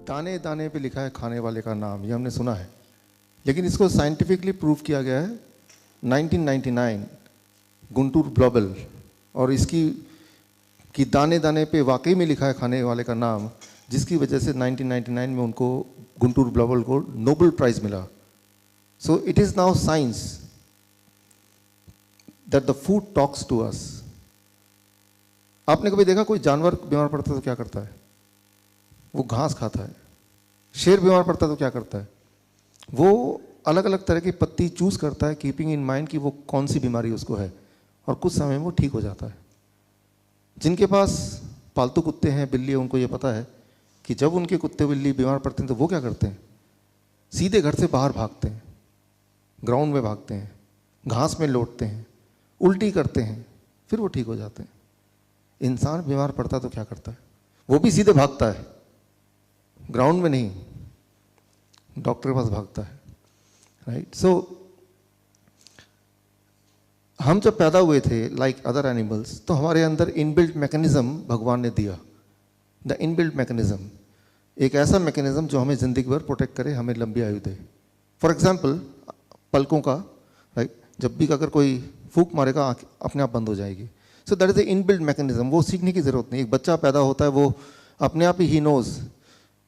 दाने दाने पे लिखा है खाने वाले का नाम, ये हमने सुना है, लेकिन इसको साइंटिफिकली प्रूव किया गया है 1999 गुंटूर ब्लॉबल, और इसकी कि दाने दाने पे वाकई में लिखा है खाने वाले का नाम, जिसकी वजह से 1999 में उनको गुंटूर ब्लॉबल को नोबेल प्राइज मिला। So it is now science that the food talks to us. आपने कभी देखा कोई जानवर बीमार पड़ता है तो क्या करता है? वो घास खाता है। शेर बीमार पड़ता है तो क्या करता है? वो अलग अलग तरह की पत्ती चूज करता है, कीपिंग इन माइंड कि वो कौन सी बीमारी उसको है, और कुछ समय में वो ठीक हो जाता है। जिनके पास पालतू कुत्ते हैं, बिल्ली है, उनको ये पता है कि जब उनके कुत्ते बिल्ली बीमार पड़ते हैं तो वो क्या करते हैं? सीधे घर से बाहर भागते हैं, ग्राउंड में भागते हैं, घास में लौटते हैं, उल्टी करते हैं, फिर वो ठीक हो जाते हैं। इंसान बीमार पड़ता है तो क्या करता है? वो भी सीधे भागता है, ग्राउंड में नहीं, डॉक्टर के पास भागता है, राइट। सो हम जब पैदा हुए थे लाइक अदर एनिमल्स, तो हमारे अंदर इनबिल्ट मैकेनिज्म भगवान ने दिया। द इनबिल्ट मैकेनिज्म, एक ऐसा मैकेनिज्म जो हमें ज़िंदगी भर प्रोटेक्ट करे, हमें लंबी आयु दे। फॉर एग्जांपल पलकों का, राइट, जब भी अगर कोई फूंक मारेगा आँख अपने आप बंद हो जाएगी। So that is the inbuilt mechanism. वो सीखने की ज़रूरत नहीं। एक बच्चा पैदा होता है, वो अपने आप ही नोज,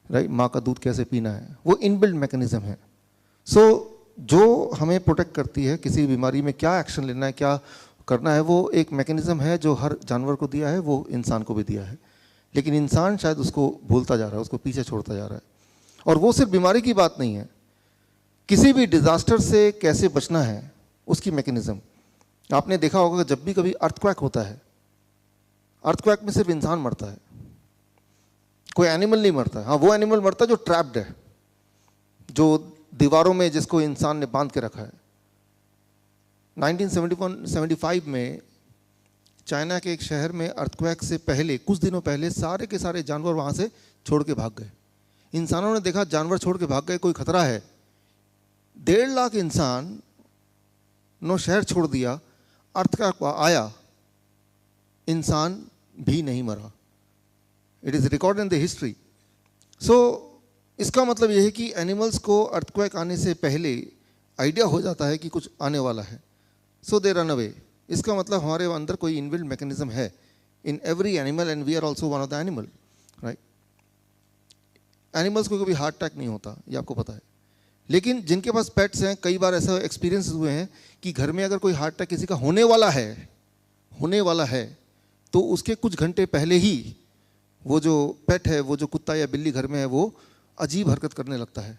राइट, माँ का दूध कैसे पीना है, वो इनबिल्ट मैकेनिज्म है। सो जो हमें प्रोटेक्ट करती है, किसी बीमारी में क्या एक्शन लेना है, क्या करना है, वो एक मैकेनिज्म है जो हर जानवर को दिया है, वो इंसान को भी दिया है। लेकिन इंसान शायद उसको भूलता जा रहा है, उसको पीछे छोड़ता जा रहा है। और वो सिर्फ बीमारी की बात नहीं है, किसी भी डिजास्टर से कैसे बचना है उसकी मैकेनिज्म। आपने देखा होगा कि जब भी कभी अर्थक्वेक होता है, अर्थक्वेक में सिर्फ इंसान मरता है, कोई एनिमल नहीं मरता है। हाँ, वो एनिमल मरता है जो ट्रैप्ड है, जो दीवारों में जिसको इंसान ने बांध के रखा है। 1975 में चाइना के एक शहर में अर्थक्वेक से पहले, कुछ दिनों पहले, सारे के सारे जानवर वहाँ से छोड़ के भाग गए। इंसानों ने देखा जानवर छोड़ के भाग गए, कोई खतरा है। 1.5 लाख इंसान नो शहर छोड़ दिया, अर्थक्वेक आया, इंसान भी नहीं मरा। It is record in the history. So इसका मतलब यह है कि एनिमल्स को अर्थक्वेक आने से पहले आइडिया हो जाता है कि कुछ आने वाला है, सो दे रन अवे। इसका मतलब हमारे अंदर कोई इनबिल्ट मैकेनिज्म है in every animal, and we are also one of the animal, right. Animals को कभी हार्ट अटैक नहीं होता, ये आपको पता है। लेकिन जिनके पास पेट्स हैं, कई बार ऐसा एक्सपीरियंस हुए हैं कि घर में अगर कोई हार्ट अटैक किसी का होने वाला है तो उसके कुछ घंटे पहले ही वो जो पेट है, वो जो कुत्ता या बिल्ली घर में है, वो अजीब हरकत करने लगता है,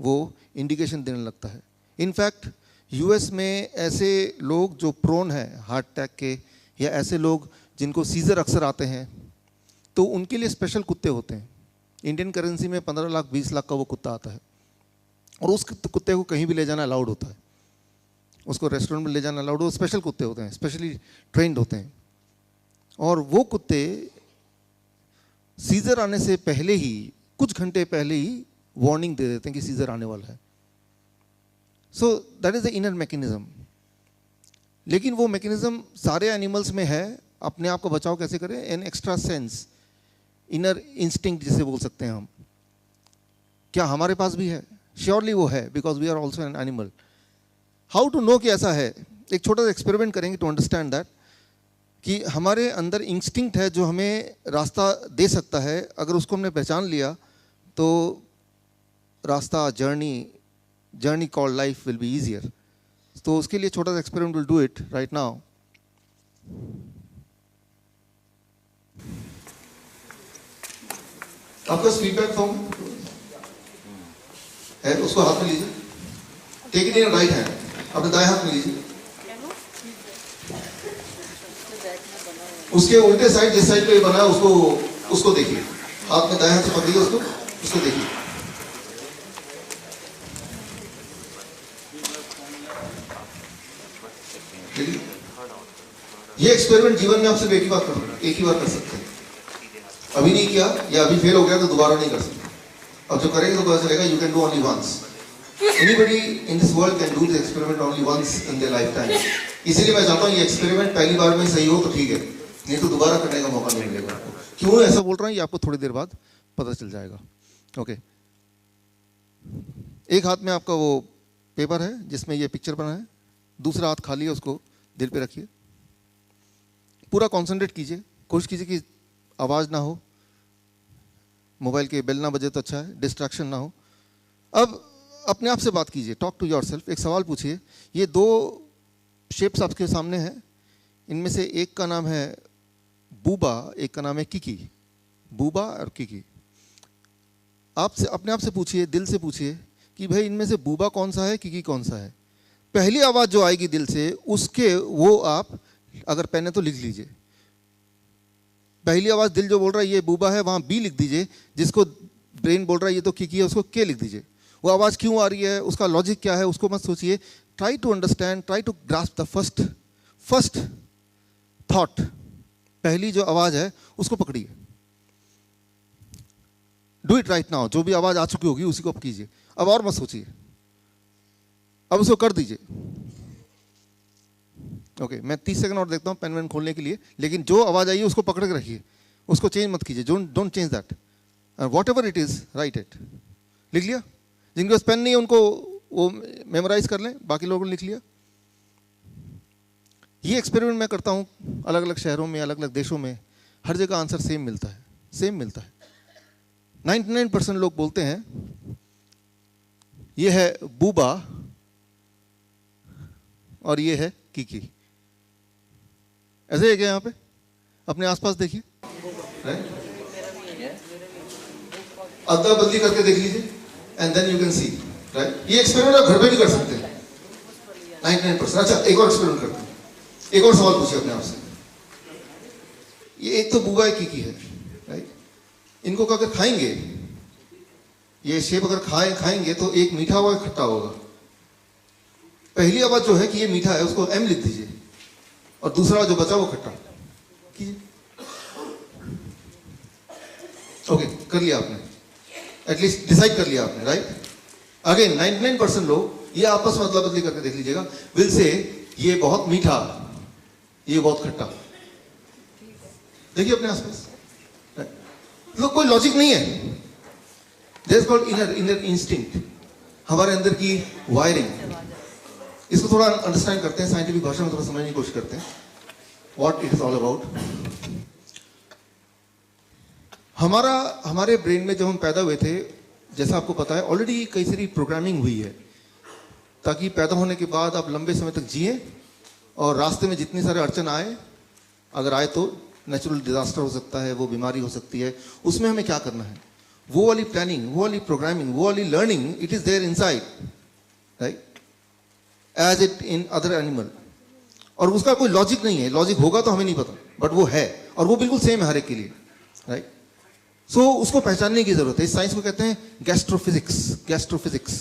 वो इंडिकेशन देने लगता है। इनफैक्ट यूएस में ऐसे लोग जो प्रोन हैं हार्ट अटैक के, या ऐसे लोग जिनको सीजर अक्सर आते हैं, तो उनके लिए स्पेशल कुत्ते होते हैं। इंडियन करेंसी में 15 लाख 20 लाख का वो कुत्ता आता है, और उस कुत्ते को कहीं भी ले जाना अलाउड होता है, उसको रेस्टोरेंट में ले जाना अलाउड। वो स्पेशल कुत्ते होते हैं, स्पेशली ट्रेंड होते हैं, और वो कुत्ते सीजर आने से पहले ही, कुछ घंटे पहले ही वार्निंग दे देते हैं कि सीजर आने वाला है। So that is the inner mechanism. लेकिन वो मैकेनिज्म सारे एनिमल्स में है। अपने आप का बचाव कैसे करें? An extra sense, inner instinct जिसे बोल सकते हैं हम। क्या हमारे पास भी है? श्योरली वो है, because we are also an animal. How to know कि ऐसा है? एक छोटा सा एक्सपेरिमेंट करेंगे टू अंडरस्टैंड दैट, कि हमारे अंदर इंस्टिंक्ट है जो हमें रास्ता दे सकता है। अगर उसको हमने पहचान लिया तो रास्ता, journey called life will be easier. तो उसके लिए छोटा सा experiment will do it right now. आपका फीडबैक फॉर्म है, उसको हाथ में लीजिए, take it in right hand, अपने दाएं हाथ में लीजिए। उसके उल्टे साइड, जिस साइड पे बना है उसको देखिए, हाथ में दाएं हाथ से पकड़िए उसको देखिए। ये एक्सपेरिमेंट जीवन में आप सिर्फ एक ही बार कर सकते हैं। अभी नहीं किया या अभी फेल हो गया तो दोबारा नहीं कर सकते। अब जो करेंगे तो पता चलेगा you can do only once. Anybody in this world can do this experiment only once in their life time. इसीलिए मैं चाहता हूँ ये एक्सपेरिमेंट पहली बार में सही हो तो ठीक है, नहीं तो दोबारा करने का मौका नहीं मिलेगा आपको। क्यों ऐसा बोल रहा हूँ ये आपको थोड़ी देर बाद पता चल जाएगा। ओके, एक हाथ में आपका वो पेपर है जिसमें ये पिक्चर बना है, दूसरा हाथ खाली है, उसको दिल पे रखिए, पूरा कंसंट्रेट कीजिए, कोशिश कीजिए कि आवाज़ ना हो, मोबाइल के बेल ना बजे तो अच्छा है, डिस्ट्रैक्शन ना हो। अब अपने आप से बात कीजिए, टॉक टू योरसेल्फ, एक सवाल पूछिए। ये दो शेप्स आपके सामने हैं, इनमें से एक का नाम है बूबा, एक का नाम है किकी। बूबा और किकी। आपसे अपने आप से पूछिए, दिल से पूछिए कि भाई इनमें से बूबा कौन सा है, किकी कौन सा है। पहली आवाज़ जो आएगी दिल से, उसके वो आप अगर पेन है तो लिख लीजिए। पहली आवाज़ दिल जो बोल रहा है ये बूबा है, वहाँ बी लिख दीजिए, जिसको ब्रेन बोल रहा है ये तो किकी है, उसको के लिख दीजिए। वो आवाज़ क्यों आ रही है, उसका लॉजिक क्या है, उसको मत सोचिए। Try to understand, try to grasp the first thought. पहली जो आवाज़ है उसको पकड़िए। Do it right now. जो भी आवाज़ आ चुकी होगी उसी को आप कीजिए, अब और मत सोचिए, अब उसको कर दीजिए। ओके, मैं 30 सेकंड और देखता हूँ पेन वेन खोलने के लिए, लेकिन जो आवाज़ आई है उसको पकड़ के रखिए, उसको चेंज मत कीजिए। Don't change that, what ever it is right it. लिख लिया? जिनके पास पेन नहीं है उनको वो मेमोराइज कर लें, बाकी लोगों ने लिख लिया। ये एक्सपेरिमेंट मैं करता हूँ अलग अलग शहरों में, अलग अलग देशों में, हर जगह आंसर सेम मिलता है, सेम मिलता है। 99% लोग बोलते हैं ये है बूबा और ये है किकी। ऐसे है क्या? यहाँ पे अपने आसपास देखिए, अदला बदली करके देख लीजिए, and then you can see, right. ये एक्सपेरिमेंट आप घर पे भी कर सकते हैं 99%। अच्छा, एक और एक्सपेरिमेंट करते हैं, एक और सवाल पूछिए अपने आप से। ये एक तो बूबा, एक किकी है, राइट। इनको अगर खाएंगे, ये शेप अगर खाएंगे तो एक मीठा होगा, एक खट्टा होगा। पहली आवाज जो है कि ये मीठा है, उसको एम लिख दीजिए, और दूसरा जो बचा वो खट्टा कीजिए। ओके, कर लिया आपने, एटलीस्ट डिसाइड कर लिया आपने, राइट। अगेन 99% लोग ये आपस में अदला बदली करके देख लीजिएगा, विल से ये बहुत मीठा, ये बहुत खट्टा। देखिए अपने आसपास, लोग कोई लॉजिक नहीं है। That's called inner instinct, हमारे अंदर की वायरिंग। इसको थोड़ा अंडरस्टैंड करते हैं, साइंटिफिक भाषा में थोड़ा समझने की कोशिश करते हैं, what it is all about. हमारे ब्रेन में जब हम पैदा हुए थे, जैसा आपको पता है ऑलरेडी कई सारी प्रोग्रामिंग हुई है, ताकि पैदा होने के बाद आप लंबे समय तक जिए, और रास्ते में जितनी सारे अड़चन आए, अगर आए तो नेचुरल डिजास्टर हो सकता है, वो बीमारी हो सकती है, उसमें हमें क्या करना है, वो वाली प्लानिंग, वो वाली प्रोग्रामिंग, वो वाली learning, it is there inside, right, as it in other animal. और उसका कोई लॉजिक नहीं है, लॉजिक होगा तो हमें नहीं पता, बट वो है, और वो बिल्कुल सेम है हर एक के लिए, राइट। सो उसको पहचानने की जरूरत है। इस साइंस को कहते हैं गैस्ट्रोफिजिक्स,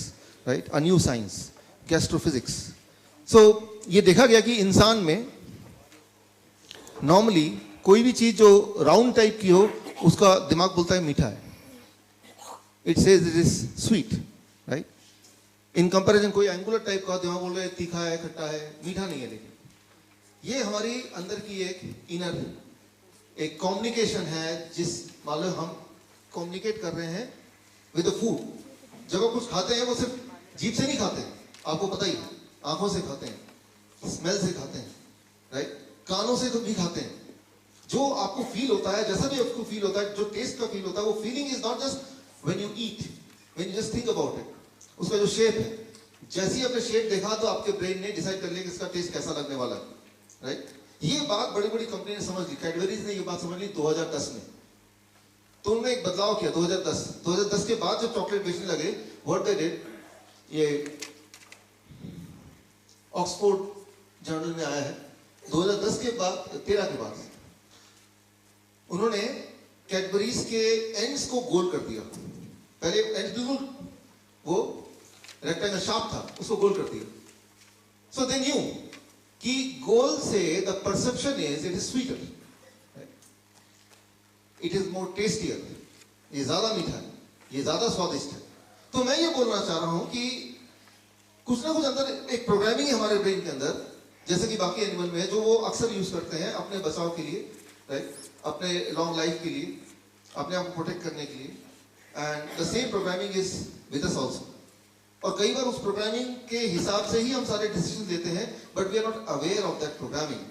राइट, अ न्यू साइंस, गैस्ट्रोफिजिक्स। सो ये देखा गया कि इंसान में नॉर्मली कोई भी चीज जो राउंड टाइप की हो, उसका दिमाग बोलता है मीठा है, it says it is sweet, right. In comparison कोई एंगुलर टाइप का दिमाग बोल रहा है तीखा है, खट्टा है, मीठा नहीं है। लेकिन ये हमारी अंदर की एक इनर एक कम्युनिकेशन है, जिस मान लो हम कम्युनिकेट कर रहे हैं विद द फूड। जब आप कुछ खाते हैं वो सिर्फ जीभ से नहीं खाते, आपको पता ही है, आंखों से खाते हैं, स्मेल से खाते हैं, राइट, कानों से तो भी खाते हैं। जो आपको फील होता है, जैसा भी आपको फील होता है, जो टेस्ट का फील होता है, वो feeling is not just when you eat, when you just think about it. उसका जो शेप है, जैसे ही आपने शेप देखा तो आपके ब्रेन ने डिसाइड कर लिया कि इसका टेस्ट कैसा लगने वाला है, राइट। ये बात बड़ी बड़ी कंपनी ने समझ ली, कैडबरीज ने ये बात समझ ली 2010 में। तो उन्होंने एक बदलाव किया 2010 के बाद जब चॉकलेट बेचने लगे, व्हाट दे डिड, ये ऑक्सफोर्ड जर्नल में आया है 2010 के बाद, 13 के बाद उन्होंने कैडबरीज के एंड्स को गोल कर दिया। पहले एंड्स बिल्कुल वो रेक्टेंगल शार्प था, उसको गोल कर दिया। सो दे न्यू कि गोल से the perception is it is sweeter, it is more tastier, ये ज्यादा मीठा है, ये ज्यादा स्वादिष्ट है। तो मैं ये बोलना चाह रहा हूं कि कुछ ना कुछ अंदर एक प्रोग्रामिंग है हमारे ब्रेन के अंदर, जैसे कि बाकी एनिमल में है, जो वो अक्सर यूज करते हैं अपने बचाव के लिए, राइट, अपने लॉन्ग लाइफ के लिए, अपने आप को प्रोटेक्ट करने के लिए। And the same programming is with us also. और कई बार उस प्रोग्रामिंग के हिसाब से ही हम सारे डिसीजन लेते हैं, but we are not aware of that programming.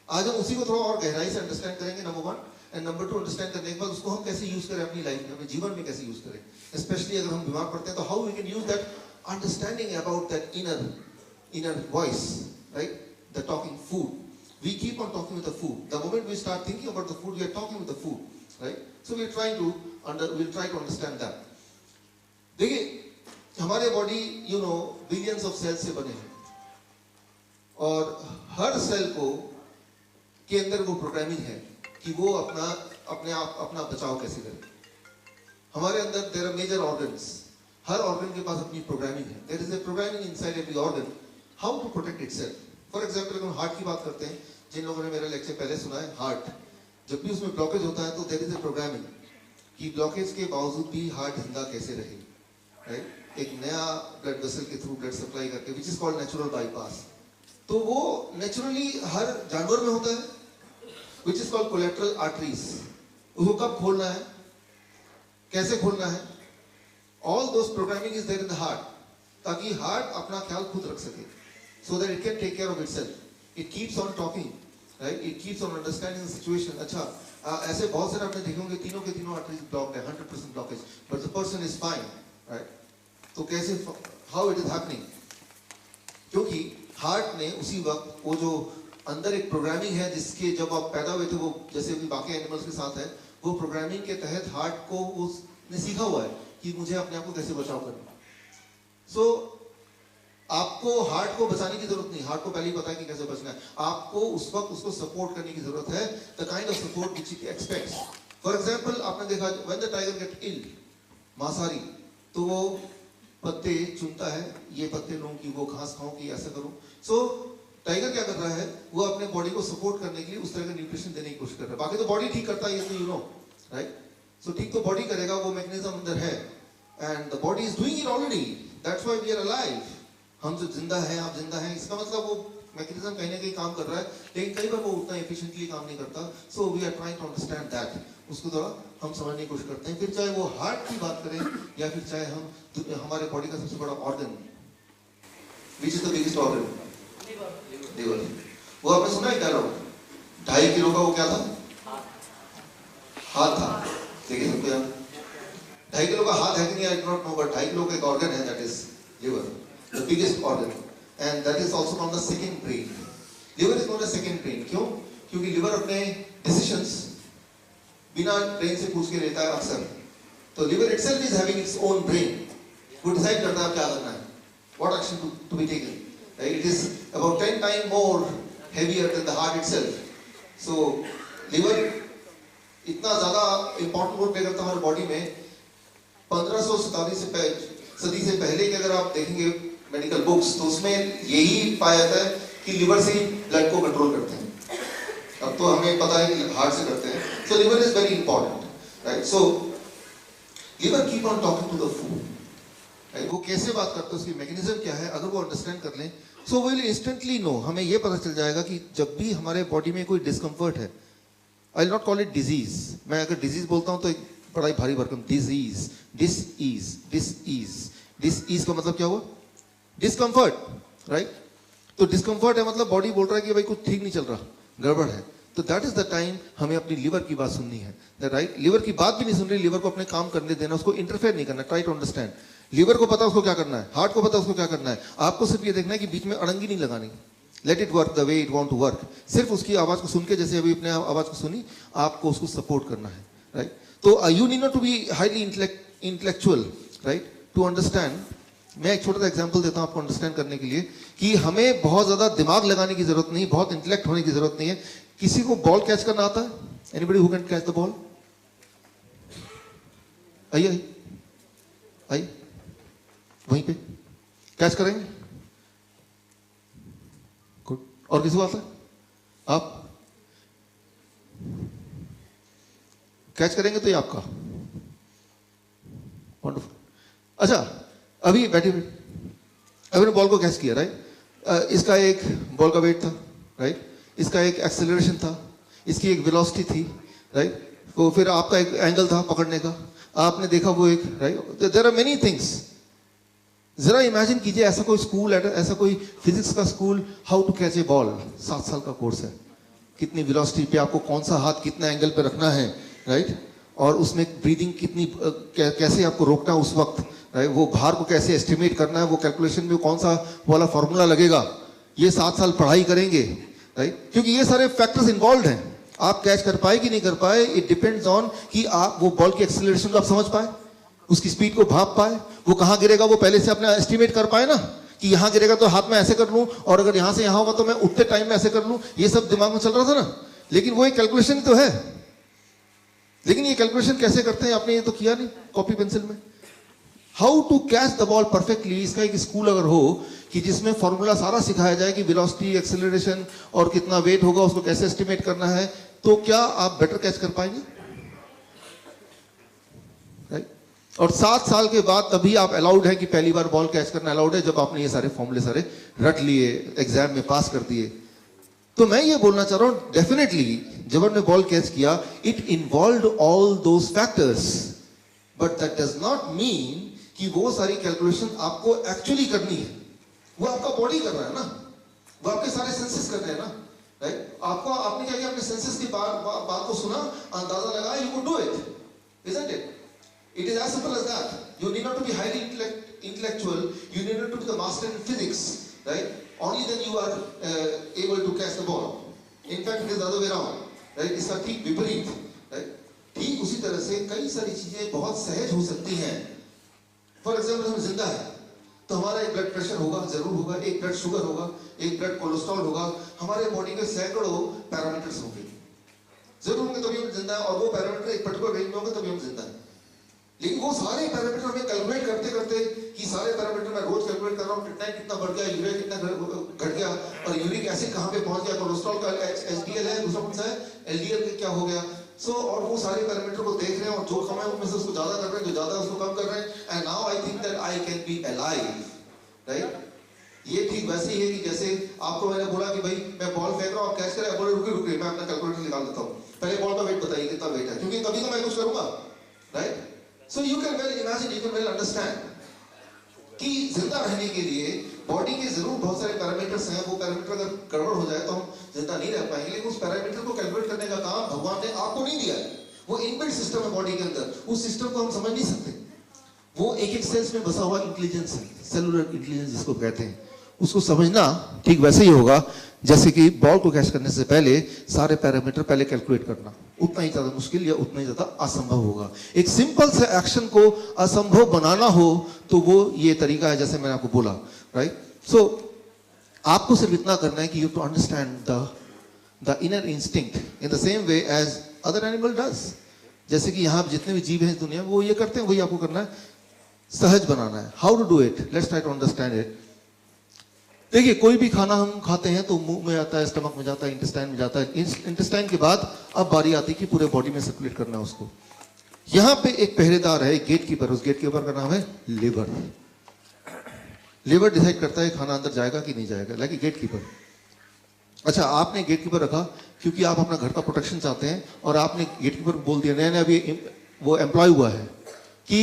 आज हम उसी को थोड़ा और गहराई से अंडरस्टैंड करेंगे, number one. And number two, understand करने के बाद उसको हम कैसे यूज करें अपनी लाइफ में, अपने जीवन में कैसे यूज करें। स्पेशली अगर हम बीमार पड़ते हैं तो how we can use that understanding about that inner voice, right, the talking food. We keep on talking with the food. The moment we start thinking about the food, we are talking with the food, right? So we'll try to understand that. देखिए, हमारे body billions of sales से बने हैं, और हर cell को के अंदर वो प्रोग्रामिंग है कि वो अपना बचाव कैसे करे। हमारे अंदर देयर आर मेजर ऑर्गन्स, हर ऑर्गन के पास अपनी प्रोग्रामिंग है। There is a programming inside every organ how to protect itself. For example, अगर हम हार्ट की बात करते हैं, जिन लोगों ने मेरा लेक्चर पहले सुना है, हार्ट जब भी उसमें ब्लॉकेज होता है तो देयर इज ए प्रोग्रामिंग कि ब्लॉकेज के बावजूद भी हार्ट जिंदा कैसे रहे, राइट, एक नया ब्लड वेसल के थ्रू ब्लड सप्लाई करके, which is called natural bypass. तो वो नेचुरली हर जानवर में होता है, which is called collateral arteries. उसको कब खोलना है, कैसे खोलना है, all those programming is there in the heart, ताकि हार्ट अपना ख्याल खुद रख सके, so that it can take care of itself. It keeps on talking, right? It keeps on understanding the situation. अच्छा, ऐसे बहुत सारे आपने देखे होंगे तीनों के तीनों arteries blocked है, 100% blockage, but the person is fine, right? तो कैसे, how it is happening? क्योंकि हार्ट ने उसी वक्त वो जो अंदर एक प्रोग्रामिंग है, जिसके जब आप पैदा हुए थे, वो जैसे भी बाकी एनिमल्स के साथ है, वो प्रोग्रामिंग के तहत हार्ट को उसने सीखा हुआ है कि मुझे अपने आप को कैसे बचाव करना। सो आपको हार्ट को बचाने की जरूरत नहीं, हार्ट को पहले ही पता है कि कैसे बचना है। आपको उस वक्त उसको सपोर्ट करने की जरूरत है, the kind of support which it expects. For example, आपने देखा when the tiger get ill, मांसाहारी, तो वो पत्ते चुनता है, ये पत्ते लूं कि वो घास खाऊं कि ऐसा करूं। सो टाइगर क्या कर रहा है, वो अपने बॉडी को सपोर्ट करने के लिए उस तरह का न्यूट्रिशन देने की कोशिश कर रहा है। बाकी तो बॉडी ठीक करता है, ये तो यू नो, राइट। सो ठीक तो बॉडी करेगा, वो मैकेनिज्म अंदर है, and the body is doing it already, that's why we are alive. हम जो जिंदा हैं, आप जिंदा हैं, इसका मतलब वो मैकेनिज्म कहीं ना कहीं काम कर रहा है, लेकिन कई बार वो उतना एफिशिएंटली काम नहीं करता। So we are trying to understand that, उसको थोड़ा हम समझने की कोशिश करते हैं। फिर चाहे वो हार्ट की बात करें, या फिर चाहे हम हमारे बॉडी का सबसे बड़ा organ, which is the biggest organ, liver. वो आपने सुना है क्या लोग, 2.5 किलो का वो क्या था, हाथ था। देखिए सबको यहाँ 2.5 किलो का हाथ है कि नहीं, I do not know, but 2.5 kilo का एक ऑर्गन है, that is liver, the biggest organ, and that is also called the second brain. Liver is known as second brain. क्यों? क्योंकि लिवर अपने decisions बिना ब्रेन से पूछ के लेता है अक्सर। तो liver itself is having its own brain. वो डिसाइड करता है क्या करना है, what action to be taken. It is about 10 times more heavier than the heart itself. So liver इतना ज़्यादा important रोल प्ले करता है हमारे बॉडी में। 1500 सदी से पहले के अगर आप देखेंगे मेडिकल बुक्स, तो उसमें यही पाया जाता है कि लिवर से ही ब्लड को कंट्रोल करते हैं। अब तो हमें पता है कि हार्ट से करते हैं। So liver is very important, right. So liver keep on talking to the food, right. वो कैसे बात करते हैं, उसकी मैकेनिज्म क्या है, अगर वो अंडरस्टैंड कर लें, सो विल इंस्टेंटली नो, हमें ये पता चल जाएगा कि जब भी हमारे बॉडी में कोई डिस्कम्फर्ट है, I will not call it disease, मैं अगर डिजीज बोलता हूँ तो एक बड़ा ही भारी भरकम, डिजीज, डिस का मतलब क्या हुआ, डिस्कम्फर्ट, राइट। तो डिस्कम्फर्ट है मतलब बॉडी बोल रहा है कि भाई कुछ ठीक नहीं चल रहा, गड़बड़ है। तो दैट इज द टाइम हमें अपनी लिवर की बात सुननी है, राइट। लिवर की बात भी नहीं सुन रही, लिवर को अपने काम करने देना, उसको इंटरफेयर नहीं करना, ट्राई टू अंडरस्टैंड। लिवर को पता उसको क्या करना है, हार्ट को पता उसको क्या करना है, आपको सिर्फ ये देखना है कि बीच में अड़ंगी नहीं लगानी, let it work the way it want to work. सिर्फ उसकी आवाज को सुन के, जैसे अभी अपने आवाज को सुनी, आपको उसको सपोर्ट करना है, राइट। तो you need not to be highly intellectual, right, to understand. मैं एक छोटा सा एग्जांपल देता हूं आपको अंडरस्टैंड करने के लिए कि हमें बहुत ज्यादा दिमाग लगाने की जरूरत नहीं, बहुत इंटेलेक्ट होने की जरूरत नहीं है। किसी को बॉल कैच करना आता है? Anybody who can catch the ball? आइए आइए, वहीं पे कैच करेंगे, गुड। और किसी को आता है? आप कैच करेंगे तो ये आपका, वंडरफुल। अच्छा, अभी बैठे हुए अभी ने बॉल को कैच किया, राइट। इसका एक बॉल का वेट था, राइट, इसका एक एक्सेलरेशन था, इसकी एक वेलोसिटी थी, राइट। तो फिर आपका एक एंगल था पकड़ने का, आपने देखा वो एक, right, there are many things. जरा इमेजिन कीजिए ऐसा कोई स्कूल, ऐसा कोई फिजिक्स का school, how to catch a ball, 7 साल का कोर्स है, कितनी वेलोसिटी पे आपको कौन सा हाथ कितना एंगल पे रखना है, राइट, और उसमें ब्रीदिंग कितनी कैसे आपको रोकना है उस वक्त, राइट, वो भार को कैसे एस्टिमेट करना है, वो कैलकुलेशन में कौन सा वाला फॉर्मूला लगेगा, ये 7 साल पढ़ाई करेंगे, राइट, क्योंकि ये सारे फैक्टर्स इन्वॉल्व हैं। आप कैच कर पाए कि नहीं कर पाए, इट डिपेंड्स ऑन कि आप वो बॉल की एक्सेलरेशन को आप समझ पाए, उसकी स्पीड को भाप पाए, वो कहाँ गिरेगा वो पहले से अपने एस्टिमेट कर पाए ना, कि यहाँ गिरेगा तो हाथ में ऐसे कर लूं, और अगर यहाँ से यहाँ होगा तो मैं उठते टाइम में ऐसे कर लूं, ये सब दिमाग में चल रहा था ना। लेकिन वो एक कैलकुलेशन तो है, लेकिन ये कैलकुलेशन कैसे करते हैं आपने ये तो किया नहीं कॉपी पेंसिल में। How to catch the ball perfectly, इसका एक स्कूल अगर हो कि जिसमें फॉर्मूला सारा सिखाया जाए कि वेलोसिटी, एक्सेलरेशन और कितना वेट होगा उसको कैसे एस्टिमेट करना है, तो क्या आप बेटर कैच कर पाएंगे, राइट। और 7 साल के बाद तभी आप अलाउड है कि पहली बार बॉल कैच करना अलाउड है, जब आपने ये सारे फॉर्मूले सारे रट लिए, एग्जाम में पास कर दिए। तो मैं ये बोलना चाह रहा हूं, डेफिनेटली जब हमने बॉल कैच किया, it involved all those factors, but that does not mean कि वो सारी कैलकुलेशन आपको एक्चुअली करनी है। वो आपका बॉडी कर रहा है ना, वो आपके सारे सेंसेस कर रहे हैं ना, राइट। आपको आपने क्या किया, अपने सेंसेस की बात को सुना, अंदाजा लगाया, you could do it, isn't it? It is as simple as that. You need not to be highly intellectual. You need not to be the master in physics, right? Only then you are able to catch the ball. In fact, it is the other way around, right? इसका ठीक विपरीत, right? ठीक उसी तरह से कई सारी चीजें बहुत सहज हो सकती हैं। For example, हम जिंदा है, तो हमारा एक ब्लड प्रेशर होगा, जरूर होगा, एक ब्लड शुगर होगा, एक ब्लड कोलेस्ट्रॉल होगा, हमारे बॉडी के सैकड़ों पैरामीटर्स होंगे, जरूर होंगे, तभी हम जिंदा है। और वो पैरामीटर एक पर्टिकुलर रेंज में होंगे तभी हम जिंदा है। लेकिन वो सारे पैरामीटर हमें कैलकुलेट करते करते कि सारे पैरामीटर मैं रोज कैलकुलेट कर रहा हूँ, क्रिएटिनिन कितना बढ़ गया, यूरिया कितना घट गया, और यूरिक एसिड कहाँ पे पहुंच गया, कोलेस्ट्रॉल का एचडीएल है, दूसरा कौन सा है, एलडीएल क्या हो गया। सो और वो सारे पैरामीटर को देख रहे हैं, और जो कम है उनमें से उसको ज्यादा कर रहे हैं, जो ज्यादा है उसको कम कर रहे हैं, and now I think that I can be alive, right. ये ठीक वैसे ही है कि जैसे आपको मैंने बोला कि भाई मैं बॉल फेंक रहा हूँ, आप कैच करें, बोले रुकिए मैं अपना कैलकुलेटर निकाल देता हूँ, पहले बॉल का वेट बताइए कितना वेट है, क्योंकि तभी तो मैं कुछ करूंगा, right. So you can well imagine, you can well understand कि जिंदा रहने के लिए बॉडी के जरूर बहुत सारे पैरामीटर्स हैं, वो पैरामीटर अगर गड़बड़ हो जाए तो हम जिंदा नहीं रह पाएंगे। लेकिन उस पैरामीटर को कैलकुलेट करने का काम भगवान ने आपको नहीं दिया है, वो इनबिल्ट सिस्टम है बॉडी के अंदर, उस सिस्टम को हम समझ नहीं सकते। वो एक एक सेल्स में बसा हुआ इंटेलिजेंस है, सेलुलर इंटेलिजेंस जिसको कहते हैं, उसको समझना ठीक वैसे ही होगा जैसे कि बॉल को कैच करने से पहले सारे पैरामीटर पहले कैलकुलेट करना, उतना ही ज्यादा मुश्किल या उतना ही ज्यादा असंभव होगा। एक सिंपल से एक्शन को असंभव बनाना हो तो वो ये तरीका है जैसे मैंने आपको बोला, राइट। सो आपको सिर्फ इतना करना है कि you to understand the inner instinct in the same way as other animal does. जैसे कि यहाँ जितने भी जीव हैं इस दुनिया में वो ये करते हैं, वही आपको करना है, सहज बनाना है। How to do it, let's try to understand it. देखिए कोई भी खाना हम खाते हैं तो मुंह में आता है, स्टमक में जाता है, इंटेस्टाइन में जाता है, इंटेस्टाइन के बाद अब बारी आती है कि पूरे बॉडी में सर्कुलेट करना है उसको। यहाँ पे एक पहरेदार है, गेट कीपर, उस गेट कीपर का नाम है लिवर। लिवर डिसाइड करता है खाना अंदर जाएगा कि नहीं जाएगा, लाइक गेट कीपर। अच्छा, आपने गेट कीपर रखा क्योंकि आप अपना घर का प्रोटेक्शन चाहते हैं, और आपने गेट कीपर को बोल दिया, नया नया अभी वो एम्प्लॉय हुआ है कि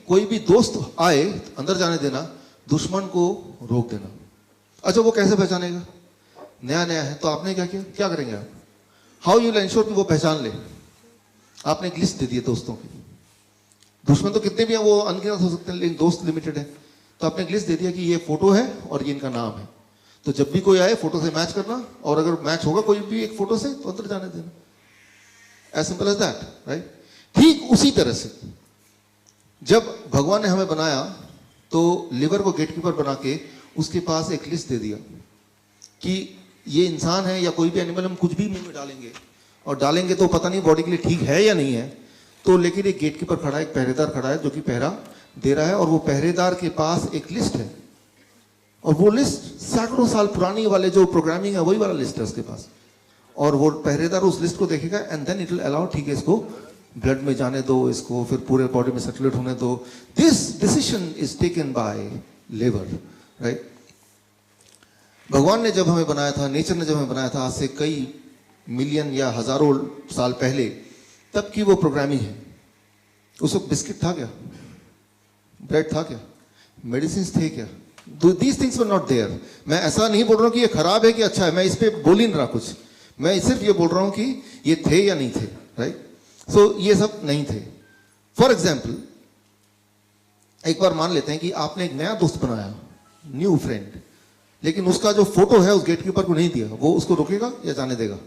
कोई भी दोस्त आए अंदर जाने देना, दुश्मन को रोक देना। अच्छा, वो कैसे पहचानेगा, नया नया है, तो आपने क्या किया, क्या करेंगे आप, हाउ यू विल एंश्योर कि वो पहचान ले। आपने एक लिस्ट दे दी है दोस्तों की, दुश्मन तो कितने भी हैं वो अनगिनत हो सकते हैं, लेकिन दोस्त लिमिटेड है, तो आपने एक लिस्ट दे दिया कि ये फोटो है और ये इनका नाम है, तो जब भी कोई आए फोटो से मैच करना, और अगर मैच होगा कोई भी एक फोटो से तो अंदर जाने देना, as simple as that, right. ठीक उसी तरह से जब भगवान ने हमें बनाया तो लिवर को गेटकीपर बना के उसके पास एक लिस्ट दे दिया कि ये इंसान है या कोई भी एनिमल, हम कुछ भी मुंह में डालेंगे, और डालेंगे तो पता नहीं बॉडी के लिए ठीक है या नहीं है, तो लेकिन एक गेटकीपर खड़ा है, एक पहरेदार खड़ा है जो कि पहरा दे रहा है, और वो पहरेदार के पास एक लिस्ट है, और वो लिस्ट सैकड़ों साल पुरानी वाले जो प्रोग्रामिंग है वही वाला लिस्ट है उसके पास, और वो पहरेदार उस लिस्ट को देखेगा and then it will allow, ठीक है इसको ब्लड में जाने दो, इसको फिर पूरे बॉडी में सर्कुलेट होने दो। This decision is taken by liver, right. भगवान ने जब हमें बनाया था, नेचर ने जब हमें बनाया था आज से कई मिलियन या हजारों साल पहले, तब की वो प्रोग्रामिंग है। उस वक्त बिस्किट था क्या, ब्रेड था क्या, मेडिसिन थे क्या? These things were not there. मैं ऐसा नहीं बोल रहा हूँ कि ये खराब है कि अच्छा है, मैं इस पर बोल ही नहीं रहा कुछ, मैं सिर्फ ये बोल रहा हूँ कि ये थे या नहीं थे, राइट? सो ये सब नहीं थे। फॉर एग्जाम्पल, एक बार मान लेते हैं कि आपने एक नया दोस्त बनाया, न्यू फ्रेंड, लेकिन उसका जो फोटो है उस गेटकीपर को नहीं दिया, वो उसको रोकेगा या जाने देगा?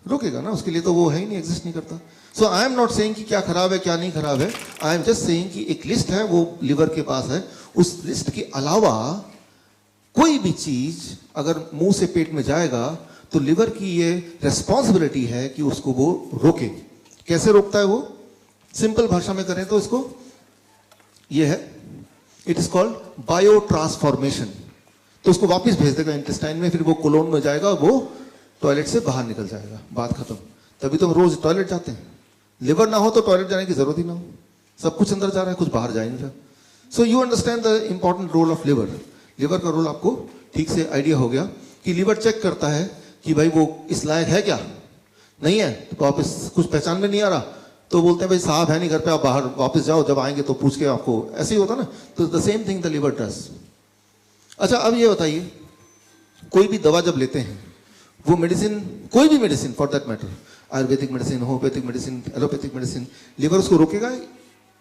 रोकेगा ना, उसके लिए तो वो है ही नहीं, एग्जिस्ट नहीं करता। सो आई एम नॉट सेइंग कि क्या खराब है क्या नहीं खराब है, आई एम जस्ट सेइंग कि एक लिस्ट है, वो लिवर के पास है, उस लिस्ट के अलावा कोई भी चीज अगर मुंह से पेट में जाएगा तो लिवर की ये रिस्पॉन्सिबिलिटी है कि उसको वो रोके। कैसे रोकता है वो? सिंपल भाषा में करें तो इसको ये है, it is called bio transformation. तो उसको वापस भेज देगा इंटेस्टाइन में, फिर वो कोलोन में जाएगा, वो टॉयलेट से बाहर निकल जाएगा, बात खत्म। तभी तो हम रोज टॉयलेट जाते हैं। लिवर ना हो तो टॉयलेट जाने की जरूरत ही ना हो, सब कुछ अंदर जा रहा है, कुछ बाहर जा ही नहीं रहा। So you understand the important role of liver. Liver का रोल आपको ठीक से आइडिया हो गया कि लिवर चेक करता है कि भाई वो इस लायक है क्या, नहीं है तो वापस कुछ पहचान में नहीं आ रहा तो बोलते हैं भाई साहब है नहीं घर पे, आप बाहर वापस जाओ, जब आएंगे तो पूछ के आपको, ऐसे ही होता ना। तो the same thing the liver does. अच्छा, अब ये बताइए, कोई भी दवा जब लेते हैं, वो मेडिसिन, कोई भी medicine for that matter, Ayurvedic medicine, homeopathic medicine, allopathic medicine, liver उसको रोकेगा,